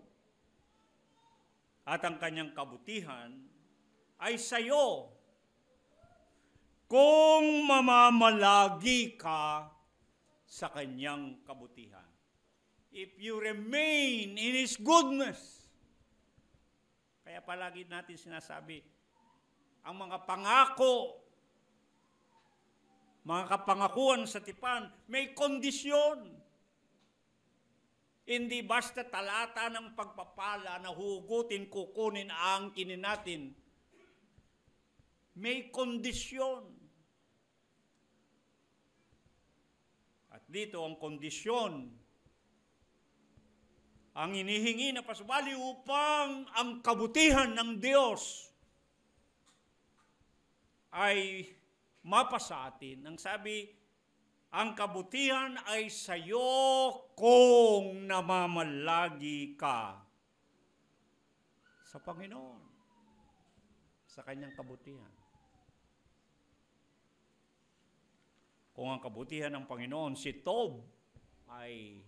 at ang kanyang kabutihan ay sa iyo kung mamamalagi ka sa kanyang kabutihan. If you remain in His goodness. Kaya palagi natin sinasabi, ang mga pangako, mga kapangakuan sa tipan, may kondisyon. Hindi basta talata ng pagpapala na hugutin, kukunin, aangkinin natin. May kondisyon. At dito ang kondisyon, ang hinihingi na pasubali upang ang kabutihan ng Diyos ay mapasa atin. Ang sabi, ang kabutihan ay sa iyo kung namamalagi ka sa Panginoon, sa kanyang kabutihan. Kung ang kabutihan ng Panginoon, si Tob, ay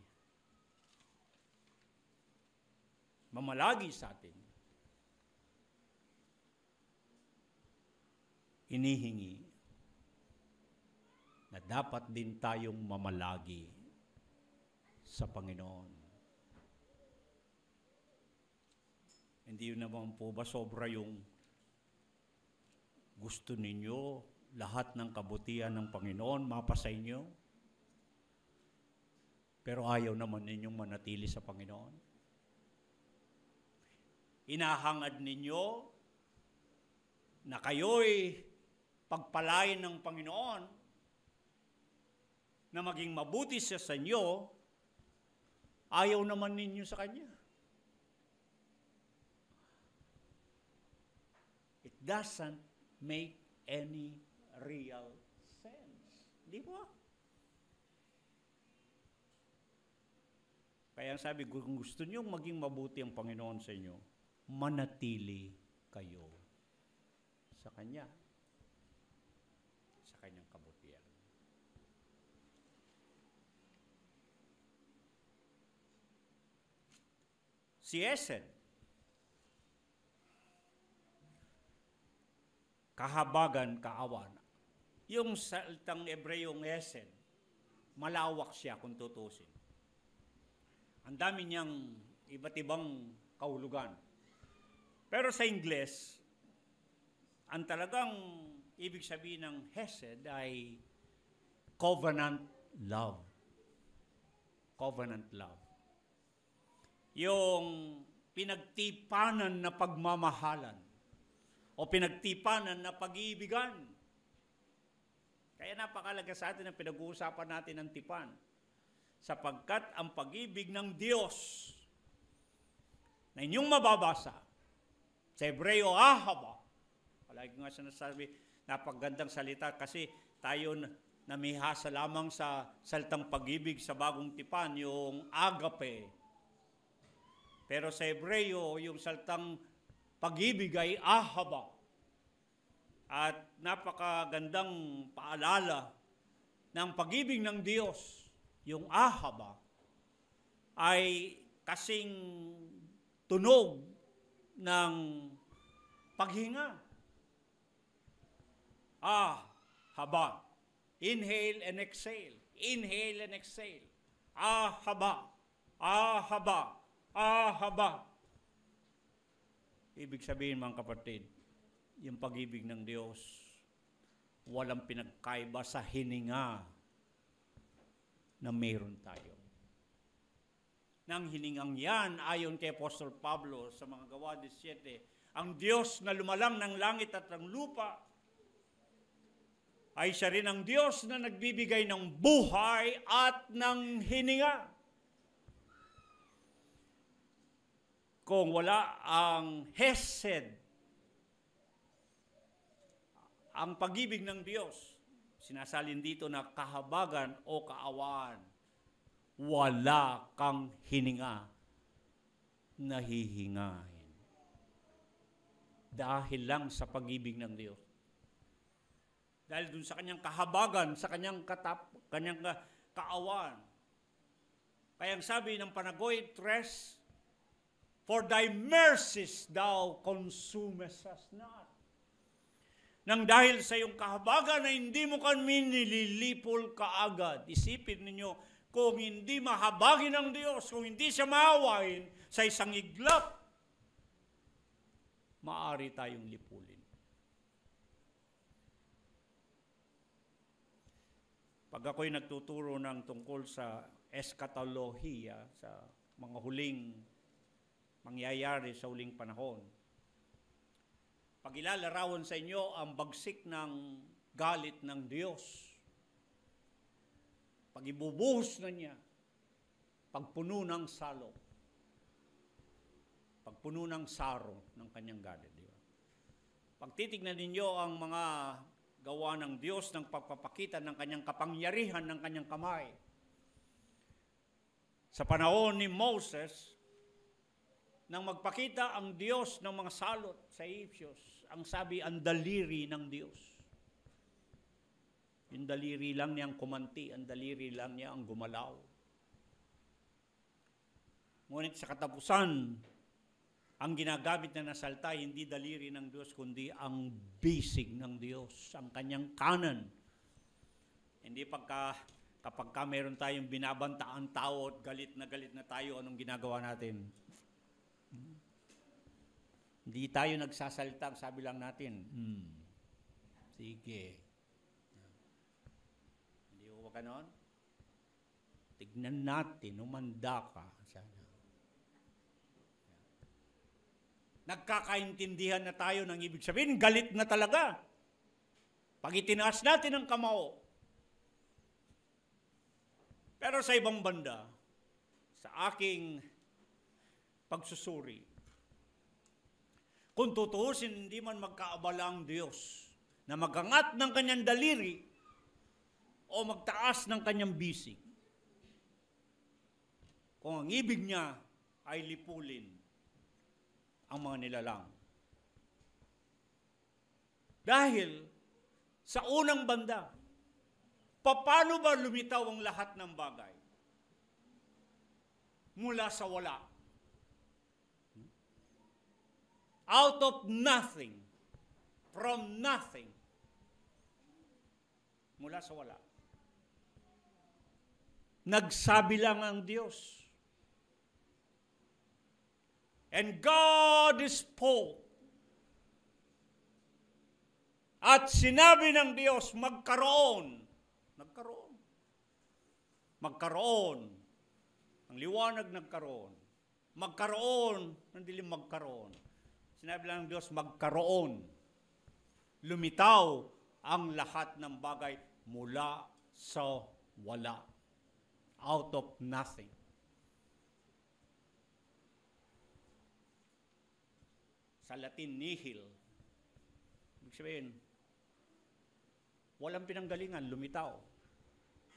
mamalagi sa atin, hinihingi na dapat din tayong mamalagi sa Panginoon. Hindi yun naman po ba sobra yung gusto ninyo, lahat ng kabutihan ng Panginoon mapasa inyo? Pero ayaw naman ninyong manatili sa Panginoon? Inahangad ninyo na kayo'y pagpalain ng Panginoon, na maging mabuti siya sa inyo, ayaw naman ninyo sa Kanya. It doesn't make any real sense. Di ba? Kaya sabi, kung gusto niyo maging mabuti ang Panginoon sa inyo, manatili kayo sa Kanya, sa Kanyang kabutihan. Si Esen, kahabagan, kaawan. Yung salitang Ebreyong Esen, malawak siya kung tutusin. Ang dami niyang iba't ibang kahulugan. Pero sa Ingles, ang talagang ibig sabihin ng Hesed ay covenant love. Covenant love. Yung pinagtipanan na pagmamahalan o pinagtipanan na pag-iibigan. Kaya napakalaga sa atin ang pinag-uusapan natin ng tipan. Sapagkat ang pag-ibig ng Diyos na inyong mababasa sa Hebreo, ahaba. Palagi nga sinasabi, napagandang salita kasi tayo namihasa lamang sa salitang pag-ibig sa bagong tipan, yung agape. Pero sa Hebreo, yung salitang pag-ibig ay ahaba. At napakagandang paalala ng pag-ibig ng Diyos, yung ahaba, ay kasing tunog ng paghinga. Haba. Inhale and exhale. Inhale and exhale. Haba. Haba. Haba. Ibig sabihin, mga kapatid, yung pag-ibig ng Diyos, walang pinagkaiba sa hininga na mayroon tayo. Nang hiningang yan, ayon kay Apostol Pablo sa mga Gawa 17, ang Diyos na lumalang ng langit at ng lupa, ay siya rin ang Diyos na nagbibigay ng buhay at ng hininga. Kung wala ang Hesed, ang pag-ibig ng Diyos, sinasalin dito na kahabagan o kaawaan, wala kang hininga na hihingahin. Dahil lang sa pag-ibig ng Diyos. Dahil dun sa kanyang kahabagan, sa kanyang kaawaan. Kaya ang sabi ng Panagoy 3, for thy mercies thou consumest us not. Nang dahil sa iyong kahabagan na hindi mo kami nililipol kaagad. Isipin ninyo, kung hindi mahabagin ng Diyos, kung hindi siya maawain sa isang iglap, maaari tayong lipulin. Pag ako'y nagtuturo ng tungkol sa eskatolohiya, sa mga huling mangyayari sa huling panahon, pag ilalarawan sa inyo ang bagsik ng galit ng Diyos, pag ibubuhos na niya, pagpuno ng salo, pagpuno ng saro ng kanyang galit. Di ba? Pag titignan ninyo ang mga gawa ng Diyos ng pagpapakita ng kanyang kapangyarihan ng kanyang kamay, sa panahon ni Moses, nang magpakita ang Diyos ng mga salot sa Egyptios, ang sabi, ang daliri ng Diyos. Yung daliri lang niya ang kumanti, ang daliri lang niya ang gumalaw. Ngunit sa katapusan, ang ginagamit na nasalta, hindi daliri ng Diyos, kundi ang bisig ng Diyos, ang kanyang kanan. Hindi kapag meron tayong binabantaan tao at galit na tayo, anong ginagawa natin? Hindi tayo nagsasalita, sabi lang natin, sige. Hindi ko ba ganon? Tignan natin, umanda ka. Sana. Nagkakaintindihan na tayo ng ibig sabihin, galit na talaga. Pag itinaas natin ang kamao. Pero sa ibang banda, sa aking pagsusuri, kung tutuusin, hindi man magkaabala ang Diyos na magangat ng kanyang daliri o magtaas ng kanyang bisig. Kung ang ibig niya ay lipulin ang mga nilalang. Dahil sa unang banda, paano ba lumitaw ang lahat ng bagay? Mula sa wala. Out of nothing, from nothing, mula sa wala. Nagsabi lang ang Diyos. And God spoke. At sinabi ng Diyos, magkaroon. Nagkaroon. Magkaroon. Ang liwanag nagkaroon. Magkaroon, hindi magkaroon. Sinabi lang ng Diyos, magkaroon. Lumitaw ang lahat ng bagay mula sa wala. Out of nothing. Sa Latin, nihil. Ibig sabihin, walang pinanggalingan, lumitaw.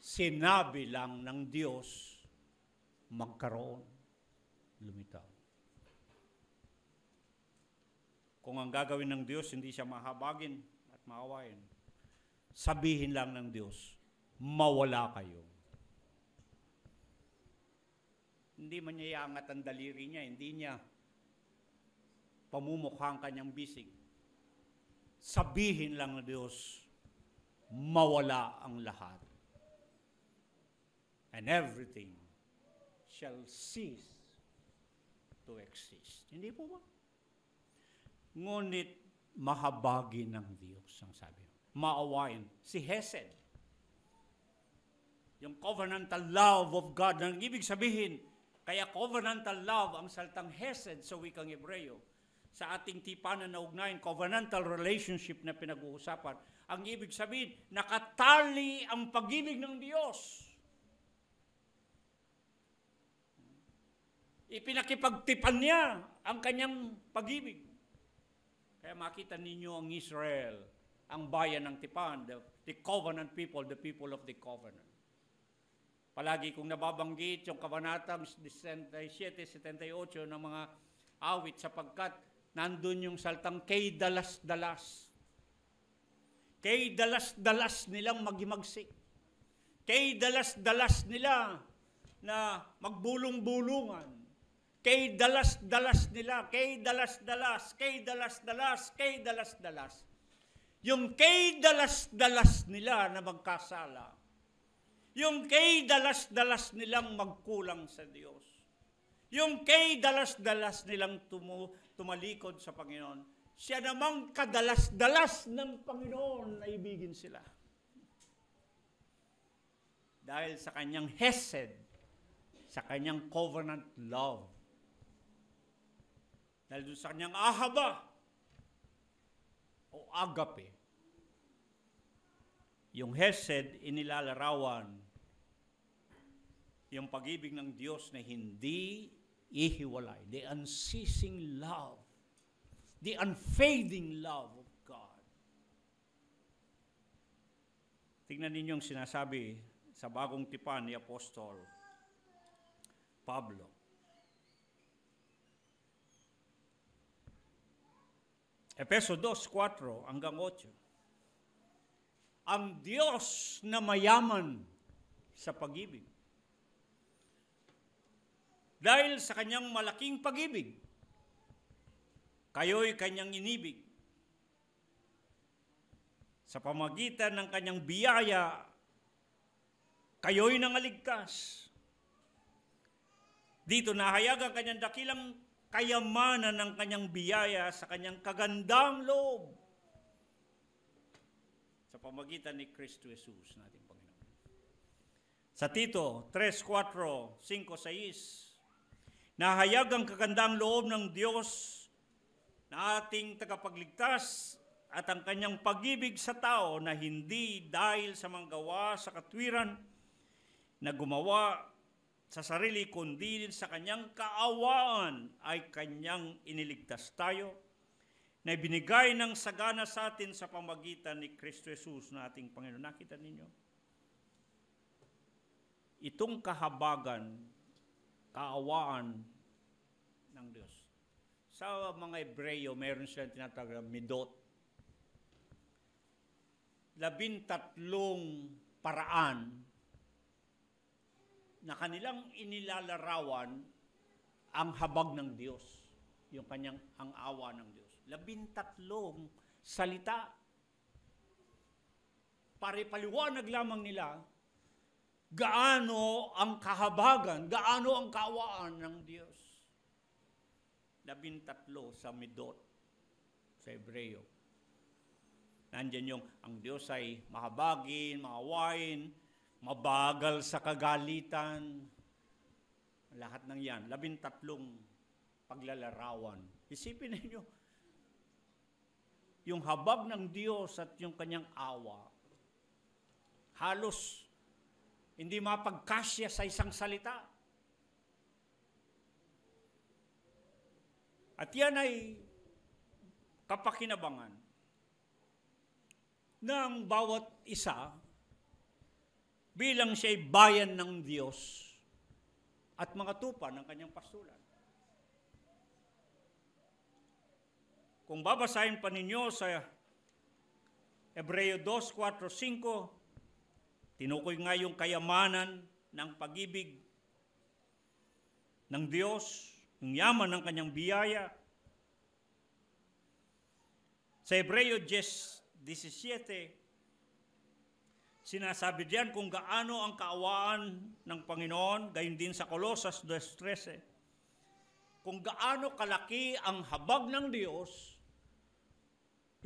Sinabi lang ng Diyos, magkaroon. Lumitaw. Kung ang gagawin ng Diyos, hindi siya mahabagin at maawain, sabihin lang ng Diyos, mawala kayo. Hindi man niya iangat ang daliri niya, hindi niya pamumukha ang kanyang bisig. Sabihin lang ng Diyos, mawala ang lahat. And everything shall cease to exist. Hindi po ba? Ngunit mahabagi ng Diyos, ang sabi. Maawain. Si Hesed. Yung covenantal love of God. Nang ibig sabihin, kaya covenantal love ang salitang Hesed sa wikang Hebreo. Sa ating tipanan na ugnayan, covenantal relationship na pinag-uusapan. Ang ibig sabihin, nakatali ang pag-ibig ng Diyos. Ipinakipagtipan niya ang kanyang pag-ibig. Kaya makita ninyo ang Israel, ang bayan ng tipan, the covenant people, the people of the covenant. Palagi kong nababanggit yung kabanatang 77-78 ng mga awit sapagkat nandun yung saltang kay dalas-dalas. Kay dalas-dalas nilang maghimagsik. Kay dalas-dalas nila na magbulong-bulungan. Kay dalas-dalas nila, kay dalas-dalas, kay dalas-dalas, kay dalas-dalas. Yung kay dalas-dalas nila na magkasala. Yung kay dalas-dalas nilang magkulang sa Diyos. Yung kay dalas-dalas nilang tumalikod sa Panginoon. Siya namang kadalas-dalas ng Panginoon na ibigin sila. Dahil sa kanyang hesed, sa kanyang covenant love. Dahil sa kanyang ahaba o agape. Yung hesed, inilalarawan yung pag-ibig ng Diyos na hindi ihiwalay. The unceasing love. The unfading love of God. Tingnan ninyo yung sinasabi sa bagong tipan ni Apostol Pablo. Efeso 2:4 hanggang 8. Ang Diyos na mayaman sa pag-ibig. Dahil sa kanyang malaking pag-ibig, kayo'y kanyang inibig. Sa pamagitan ng kanyang biyaya, kayo'y nangaligkas. Dito nahayag ang kanyang dakilang kayamanan ng kanyang biyaya sa kanyang kagandang loob. Sa pamagitan ni Kristo Jesus nating Panginoon. Sa Tito 3:4, 5, 6, nahayag ang kagandang loob ng Diyos na ating tagapagligtas at ang kanyang pag-ibig sa tao na hindi dahil sa mga gawa sa katwiran na gumawa sa sarili, kundi sa kanyang kaawaan ay kanyang iniligtas tayo na ibinigay ng sagana sa atin sa pamagitan ni Kristo Jesus na ating Panginoon. Nakita ninyo? Itong kahabagan, kaawaan ng Diyos. Sa mga Hebreyo, mayroon silang tinatawag na midot. 13 paraan na kanilang inilalarawan ang habag ng Diyos, yung kanyang ang awa ng Diyos. 13 salita. Paliwanag lamang nila gaano ang kahabagan, gaano ang kaawaan ng Diyos. 13 sa midot, sa Hebreo. Nandiyan yung ang Diyos ay mahabagin, maawain, mabagal sa kagalitan. Lahat ng yan. 13 paglalarawan. Isipin ninyo, yung habag ng Diyos at yung kanyang awa, halos hindi mapagkasya sa isang salita. At yan ay kapakinabangan ng bawat isa bilang siya'y bayan ng Diyos at mga tupa ng kanyang pastulan. Kung babasahin pa ninyo sa Hebreo 2:4, 5, tinukoy nga yung kayamanan ng pag-ibig ng Diyos, yung yaman ng kanyang biyaya. Sa Hebreo 10:17, sinasabi diyan kung gaano ang kaawaan ng Panginoon, gayon din sa Colosas 2:13, kung gaano kalaki ang habag ng Diyos,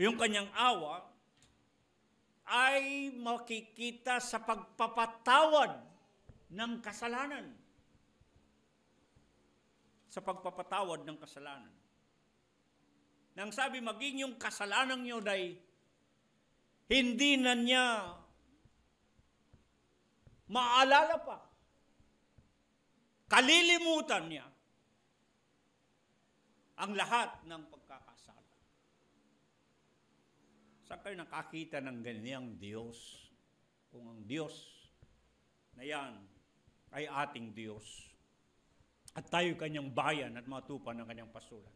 yung kanyang awa, ay makikita sa pagpapatawad ng kasalanan. Sa pagpapatawad ng kasalanan. Nang sabi, maging yung kasalanan nyo ay hindi na niya maalala pa. Kalilimutan niya ang lahat ng pagkakasala. Saan kayo nakakita ng ganyang Diyos? Kung ang Diyos na yan ay ating Diyos at tayo kanyang bayan at matupan ng kanyang pasulan.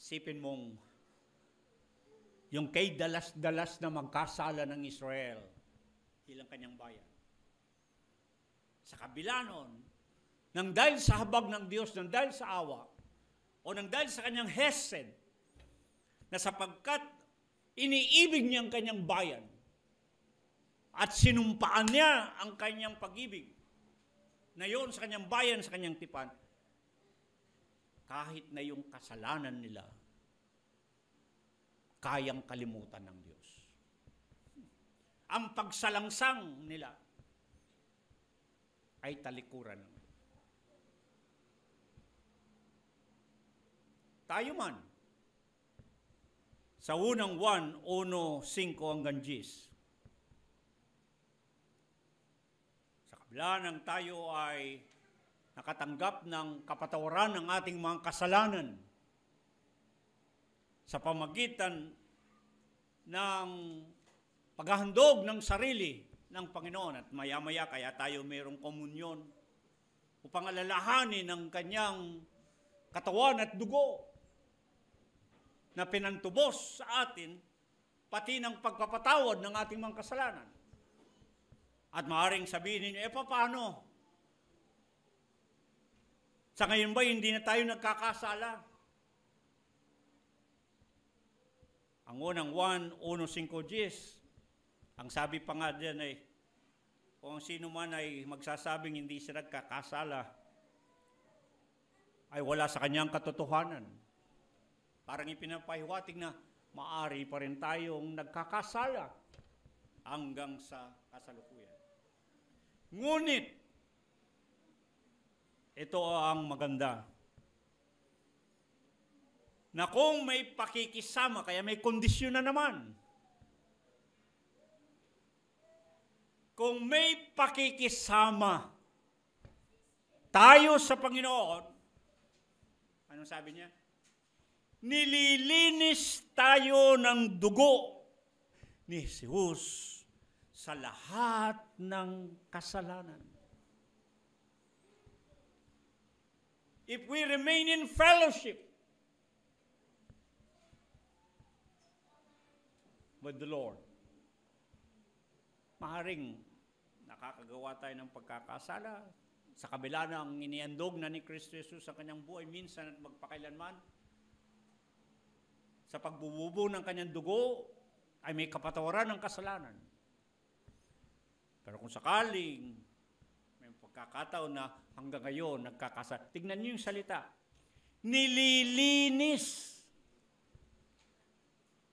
Isipin mong yung kay dalas-dalas na magkasala ng Israel bilang kanyang bayan. Sa kabila noon, nang dahil sa habag ng Diyos, nang dahil sa awa, o nang dahil sa kanyang hesed, na sapagkat iniibig niya ang kanyang bayan at sinumpaan niya ang kanyang pag-ibig na yon sa kanyang bayan, sa kanyang tipan, kahit na yung kasalanan nila, kayang kalimutan ng Diyos. Ang pagsalangsang nila ay talikuran. Tayo man, sa unang 1, 1:5 hanggang 10, sa kabila ng tayo ay nakatanggap ng kapatawaran ng ating mga kasalanan sa pamagitan ng paghahandog ng sarili ng Panginoon, at maya-maya kaya tayo mayroong komunyon upang alalahanin ng kanyang katawan at dugo na pinantubos sa atin, pati ng pagpapatawad ng ating mga kasalanan. At maaaring sabihin ninyo, paano? Sa ngayon ba hindi na tayo nagkakasala? Ang unang 1, 1:5, 10, ang sabi pa nga dyan ay, kung sino man ay magsasabing hindi siya nagkakasala, ay wala sa kanyang katotohanan. Parang ipinapahiwatig na maaari pa rin tayong nagkakasala hanggang sa kasalukuyan. Ngunit, ito ang maganda, na kung may pakikisama, kaya may kondisyon na naman. Kung may pakikisama tayo sa Panginoon, anong sabi niya? Nililinis tayo ng dugo ni Jesus sa lahat ng kasalanan. If we remain in fellowship with the Lord, maaaring nakakagawa tayo ng pagkakasala sa kabila ng iniandog na ni Kristo Jesus sa kanyang buhay minsan at magpakailanman. Sa pagbububo ng kanyang dugo ay may kapatawaran ng kasalanan. Pero kung sakaling may pagkakataon na hanggang ngayon nagkakasala, tignan niyo yung salita, nililinis.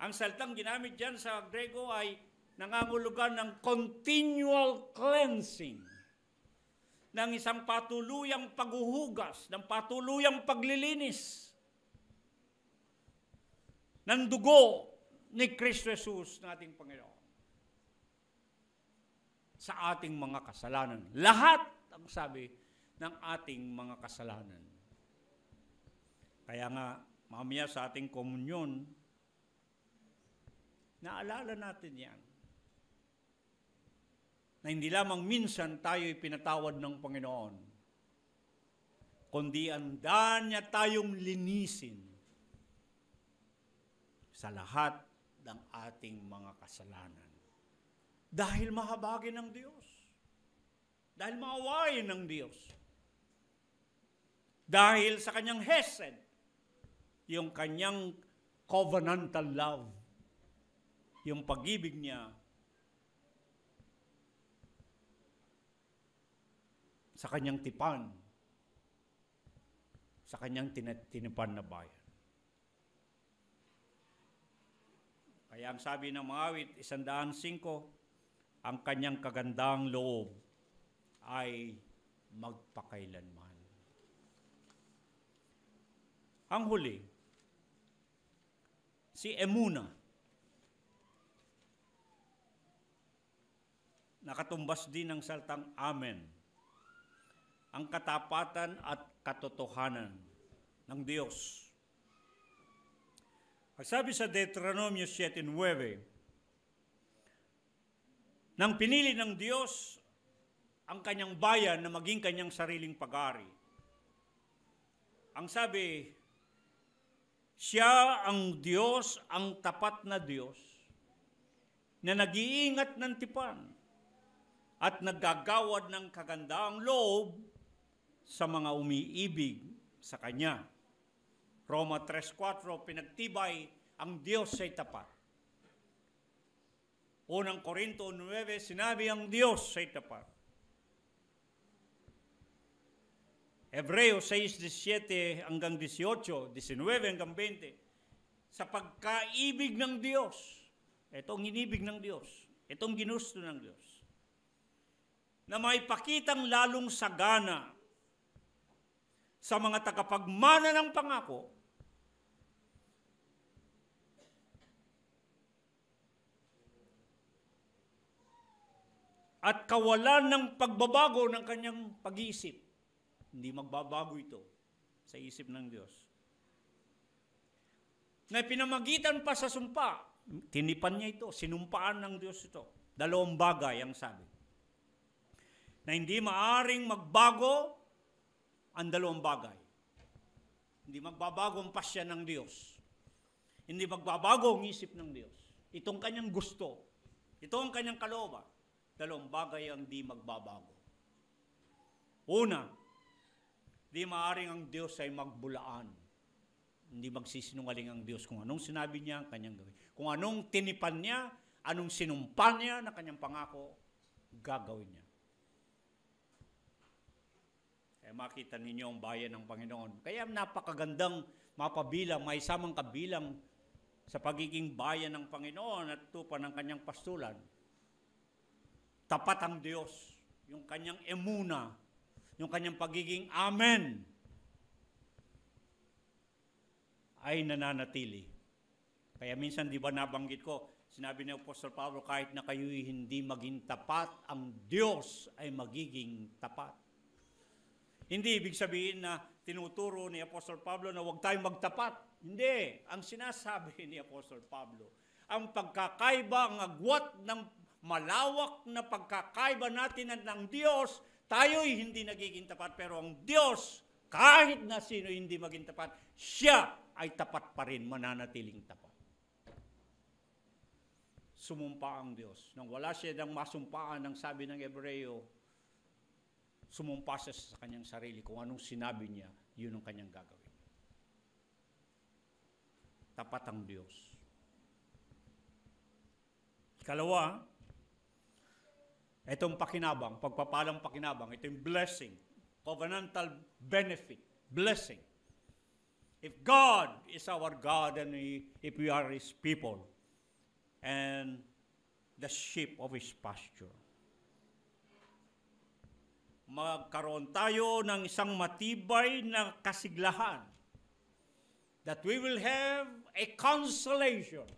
Ang salitang ginamit dyan sa Grego ay nangangulugan ng continual cleansing, ng isang patuluyang paghuhugas, ng patuluyang paglilinis ng dugo ni Kristo Jesus na ating Panginoon sa ating mga kasalanan. Lahat, ang sabi, ng ating mga kasalanan. Kaya nga, mamaya sa ating komunyon, naalala natin yan. Na hindi lamang minsan tayo'y pinatawad ng Panginoon, kundi andan niya tayong linisin sa lahat ng ating mga kasalanan. Dahil mahabagin ng Diyos. Dahil maawain ng Diyos. Dahil sa kanyang hesed, yung kanyang covenantal love, yung pag-ibig niya sa kanyang tipan, sa kanyang tinipan na bayan. Kaya ang sabi ng mga awit, 105, ang kanyang kagandang loob ay magpakailanman. Ang huli, si Emuna, nakatumbas din ng salitang Amen, ang katapatan at katotohanan ng Diyos. Ang sabi sa Deuteronomio 7:9, nang pinili ng Diyos ang kanyang bayan na maging kanyang sariling pag-ari, ang sabi, siya ang Diyos, ang tapat na Diyos, na nag-iingat ng tipan at naggagawad ng kagandaang loob sa mga umiibig sa Kanya. Roma 3:4, pinagtibay ang Diyos ay tapat. Unang Korinto 9, sinabi ang Diyos ay tapat. Hebreo 6:17 hanggang 18, 19 hanggang 20. Sa pagkaibig ng Diyos, itong inibig ng Diyos, itong ginusto ng Diyos, na maipakitang lalong sagana sa mga tagapagmana ng pangako, at kawalan ng pagbabago ng kanyang pag-iisip. Hindi magbabago ito sa isip ng Diyos. Na pinamagitan pa sa sumpa, tinipan niya ito, sinumpaan ng Diyos ito. 2 bagay ang sabi. Na hindi maaring magbago ang 2 bagay. Hindi magbabago ang pasya ng Diyos. Hindi magbabago ang isip ng Diyos. Itong kanyang gusto. Ito ang kanyang kalooban. 2 bagay ang di magbabago. Una, di maaring ang Diyos ay magbulaan. Hindi magsisinungaling ang Diyos. Kung anong sinabi niya, ang kanyang gawin. Kung anong tinipan niya, anong sinumpa niya na kanyang pangako, gagawin niya. Kaya makita ninyo ang bayan ng Panginoon. Kaya napakagandang mapabilang, may isamang kabilang sa pagiging bayan ng Panginoon at tupan ng kanyang pastulan. Tapat ang Diyos, yung kanyang emuna, yung kanyang pagiging amen, ay nananatili. Kaya minsan, di ba nabanggit ko, sinabi ni Apostol Pablo, kahit na kayo'y hindi maging tapat, ang Diyos ay magiging tapat. Hindi ibig sabihin na tinuturo ni Apostol Pablo na huwag tayong magtapat. Hindi. Ang sinasabi ni Apostol Pablo, ang pagkakaiba, ang agwat ng malawak na pagkakaiba natin ng Diyos, tayo'y hindi nagiging tapat. Pero ang Diyos, kahit na sino hindi maging tapat, siya ay tapat pa rin, mananatiling tapat. Sumumpa ang Diyos. Nang wala siya ng masumpaan, ang sabi ng Hebreo, sumumpa siya sa kanyang sarili. Kung anong sinabi niya, yun ang kanyang gagawin. Tapat ang Diyos. Ikalawa, itong pakinabang, pagpapalang pakinabang, ito yung blessing, covenantal benefit, blessing. If God is our God and if we are His people and the sheep of His pasture, magkaroon tayo ng isang matibay na kasiglahan that we will have a consolation.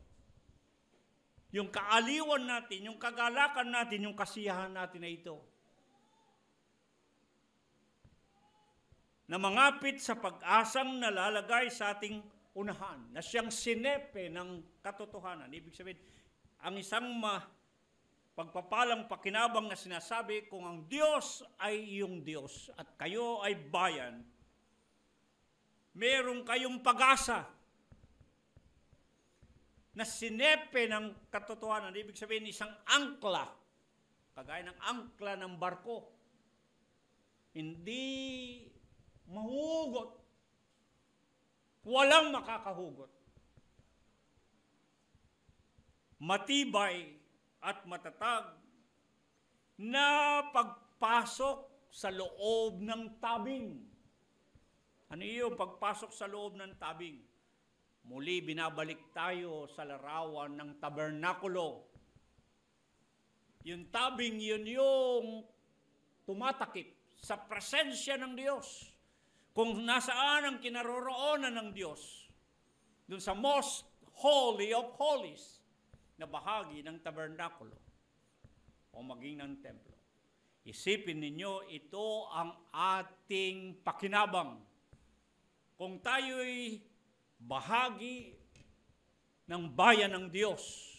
Yung kaaliwan natin, yung kagalakan natin, yung kasiyahan natin na ito. Na mangapit sa pag-asang nalalagay sa ating unahan, na siyang sinepe ng katotohanan. Ibig sabihin, ang isang pagpapalang pakinabang na sinasabi, kung ang Diyos ay iyong Diyos at kayo ay bayan, meron kayong pag-asa na sinepe ng katotohanan. Ibig sabihin, isang angkla, kagaya ng angkla ng barko, hindi mahugot, walang makakahugot. Matibay at matatag na pagpasok sa loob ng tabing. Ano yung pagpasok sa loob ng tabing? Muli binabalik tayo sa larawan ng tabernakulo. Yung tabing, yun yung tumatakip sa presensya ng Diyos. Kung nasaan ang kinaroroonan ng Diyos, dun sa most holy of holies, na bahagi ng tabernakulo o maging ng templo. Isipin ninyo, ito ang ating pakinabang. Kung tayo'y bahagi ng bayan ng Diyos,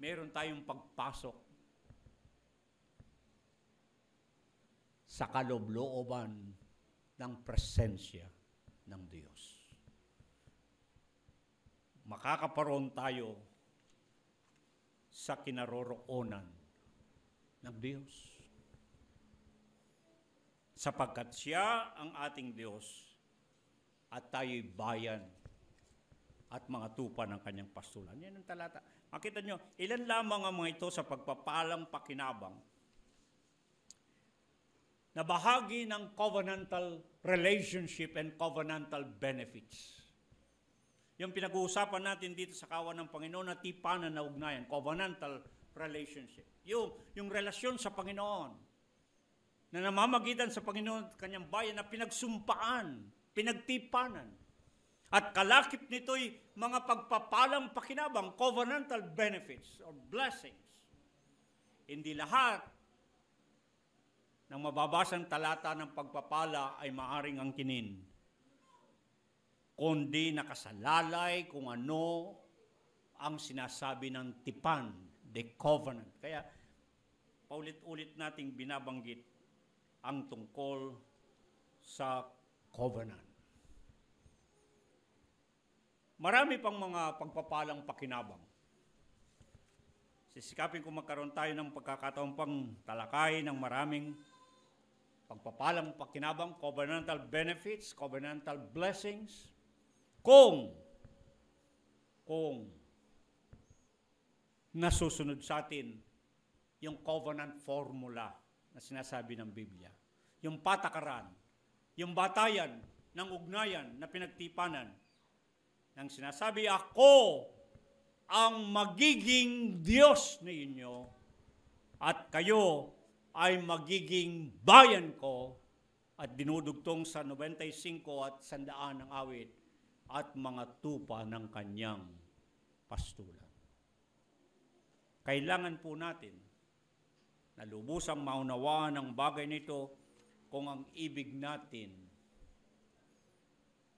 meron tayong pagpasok sa kaloob-looban ng presensya ng Diyos. Makakaparoon tayo sa kinaroroonan ng Diyos. Sapagkat siya ang ating Diyos at tayo'y bayan at mga tupa ng kanyang pastulan. Yan ang talata. Makita nyo, ilan lamang ang mga ito sa pagpapalang pakinabang na bahagi ng covenantal relationship and covenantal benefits. Yung pinag-uusapan natin dito sa kawan ng Panginoon na tipanan na ugnayan, covenantal relationship. Yung relasyon sa Panginoon na namamagitan sa Panginoon at kanyang bayan na pinagsumpaan, pinagtipanan. At kalakip nito'y mga pagpapalang pakinabang, covenantal benefits or blessings. Hindi lahat ng mababasang talata ng pagpapala ay maaring angkinin, kundi nakasalalay kung ano ang sinasabi ng tipan, the covenant. Kaya paulit-ulit nating binabanggit ang tungkol sa covenant. Marami pang mga pagpapalang pakinabang. Sisikapin kung magkaroon tayo ng pagkakataon pang talakay ng maraming pagpapalang pakinabang, covenantal benefits, covenantal blessings, kung nasusunod sa atin yung covenant formula na sinasabi ng Biblia. Yung patakaran, yung batayan ng ugnayan na pinagtipanan nang sinasabi, ako ang magiging Diyos ninyo at kayo ay magiging bayan ko, at dinudugtong sa 95 at 100 ng awit, at mga tupa ng kanyang pastulan. Kailangan po natin na lubusang maunawaan ang bagay nito kung ang ibig natin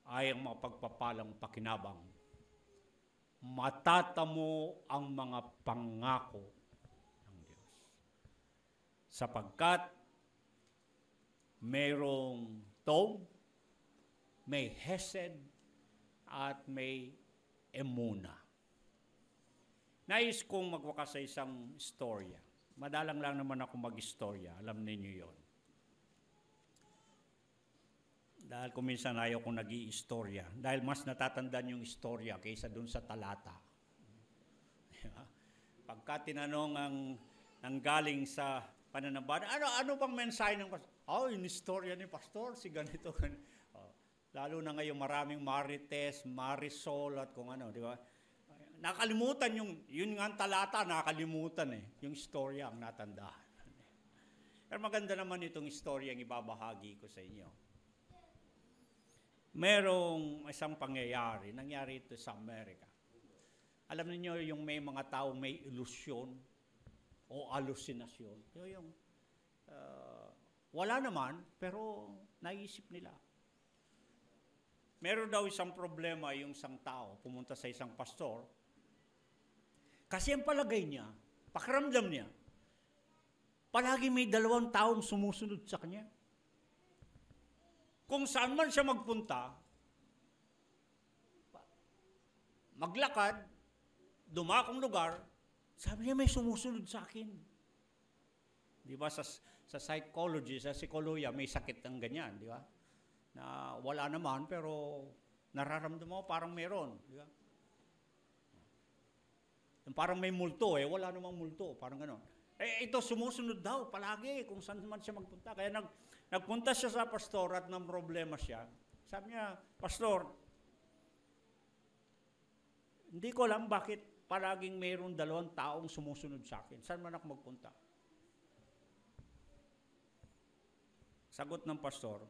ay ang mga pagpapalang pakinabang. Matatamo ang mga pangako ng Diyos. Sapagkat mayroong tov, may hesed, at may emuna. Nais kong magwakas sa isang istorya. Madalang lang naman ako mag-istorya. Alam ninyo yon. Dahil kung minsan ayaw kong nag-i-istorya. Dahil mas natatandaan yung istorya kaysa dun sa talata. Pagka tinanong ang galing sa pananambana, ano bang mensahe ng pastor? Yung istorya ni pastor, si ganito. Lalo na ngayon maraming Marites, Marisol at kung ano, di ba? Nakalimutan yun nga ang talata, nakalimutan yung istorya ang natandaan. Pero maganda naman itong istorya ang ibabahagi ko sa inyo. Merong isang pangyayari, nangyari ito sa Amerika. Alam niyo yung may mga tao may ilusyon o alusinasyon. Wala naman, pero naisip nila. Meron daw isang problema yung isang tao, pumunta sa isang pastor. Kasi ang palagay niya, pakiramdam niya, palagi may 2 taong sumusunod sa kanya. Kung saan man siya magpunta, maglakad, dumakong lugar, sabi niya may sumusunod sa akin. Di ba sa psychology, sa psikolohiya, may sakit ng ganyan, di ba? Na wala naman, pero nararamdaman mo parang meron. Di ba? Yung parang may multo, wala namang multo, parang gano'n. Ito sumusunod daw palagi kung saan man siya magpunta. Kaya nagpunta siya sa pastor at ng problema siya. Sabi niya, pastor, hindi ko alam bakit palaging mayroon 2 taong sumusunod sa akin. Saan man ako magpunta? Sagot ng pastor,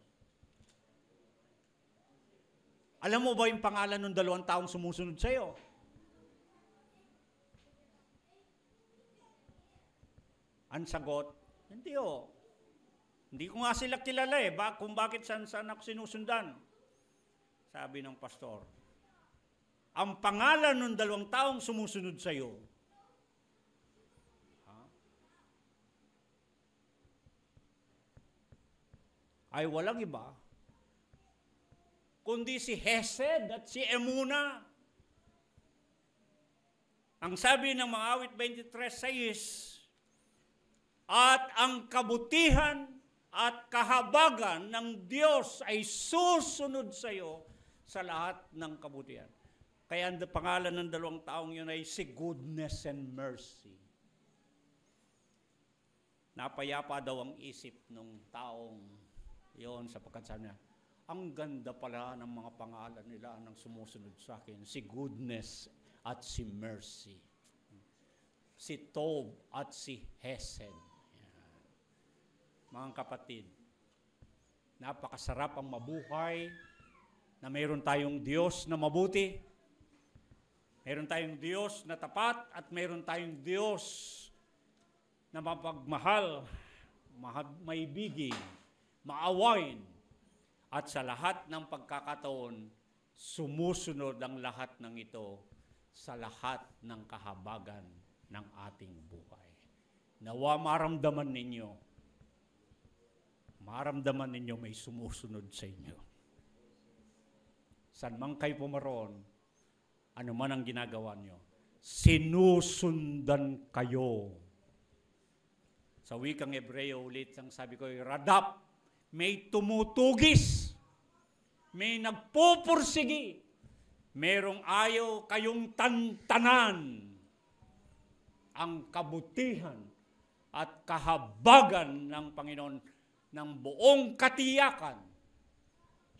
alam mo ba yung pangalan ng 2 taong sumusunod sa iyo? Ang sagot, hindi Hindi ko nga sila kilala kung bakit saan ako sinusundan. Sabi ng pastor, ang pangalan ng 2 taong sumusunod sa iyo, ay walang iba, kundi si Hesed at si Emuna. Ang sabi ng mga awit 23:6, at ang kabutihan at kahabagan ng Diyos ay susunod sa iyo sa lahat ng kabutihan. Kaya ang pangalan ng dalawang taong yun ay si Goodness and Mercy. Napayapa daw ang isip ng taong yon sapagkat sabi niya, ang ganda pala ng mga pangalan nila nang sumusunod sa akin. Si Goodness at si Mercy. Si Tob at si Hesed. Yan. Mga kapatid, napakasarap ang mabuhay na mayroon tayong Diyos na mabuti, mayroon tayong Diyos na tapat, at mayroon tayong Diyos na mapagmahal, maibigin, maawain, at sa lahat ng pagkakataon, sumusunod ang lahat ng ito sa lahat ng kahabagan ng ating buhay. Nawa maramdaman ninyo may sumusunod sa inyo. San man kayo pumaroon, ano man ang ginagawa nyo, sinusundan kayo. Sa wikang Hebreo ulit, ang sabi ko, radap, may tumutugis, may nagpupursigi, merong ayaw kayong tantanan ang kabutihan at kahabagan ng Panginoon ng buong katiyakan.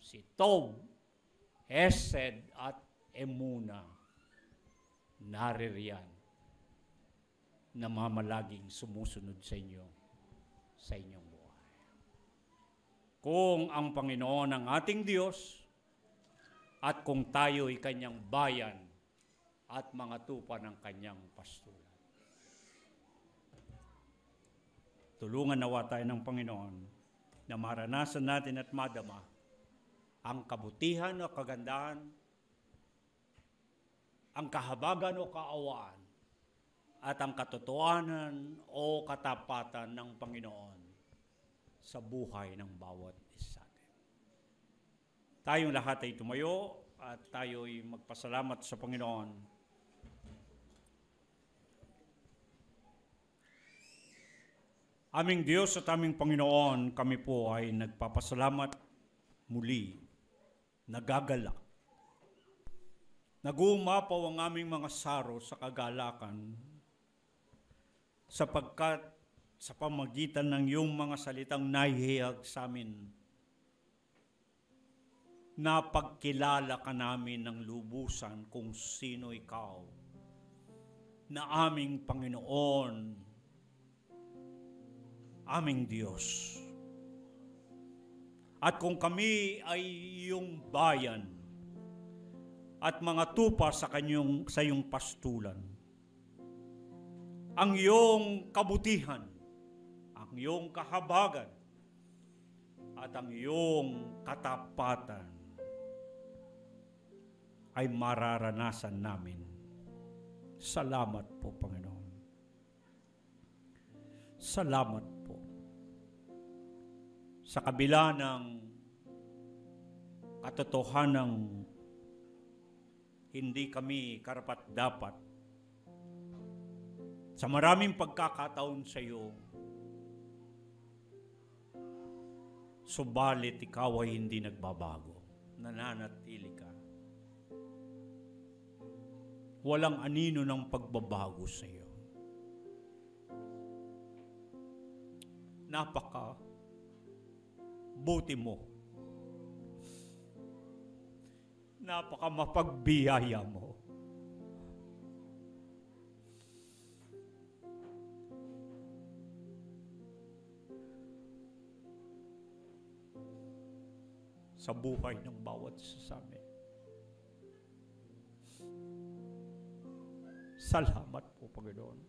Si Tob, Hesed at Emuna, naririyan, namamalaging sumusunod sa inyo, sa inyong buhay. Kung ang Panginoon ang ating Diyos, at kung tayo'y kanyang bayan, at mga tupa ng kanyang pastulan. Tulungan nawa tayo ng Panginoon na maranasan natin at madama ang kabutihan o kagandahan, ang kahabagan o kaawaan, at ang katotohanan o katapatan ng Panginoon sa buhay ng bawat isa natin. Tayong lahat ay tumayo at tayo'y magpasalamat sa Panginoon. Aming Diyos at aming Panginoon, kami po ay nagpapasalamat muli, nagagalak. Nag-uumapaw ang aming mga saro sa kagalakan sapagkat sa pamagitan ng iyong mga salitang nahihiyag sa amin, napagkilala ka namin ng lubusan kung sino ikaw, na aming Panginoon, aming Diyos. At kung kami ay iyong bayan at mga tupa sa iyong pastulan, ang iyong kabutihan, ang iyong kahabagan, at ang iyong katapatan ay mararanasan namin. Salamat po, Panginoon. Salamat po. Sa kabila ng katotohanang hindi kami karapat-dapat, sa maraming pagkakataon sa iyo, subalit ikaw ay hindi nagbabago. Nananatili ka. Walang anino ng pagbabago sa iyo. Napaka buti mo. Napaka mapagbiyaya mo. Sa buhay ng bawat isa sa amin. Salamat po, Panginoon.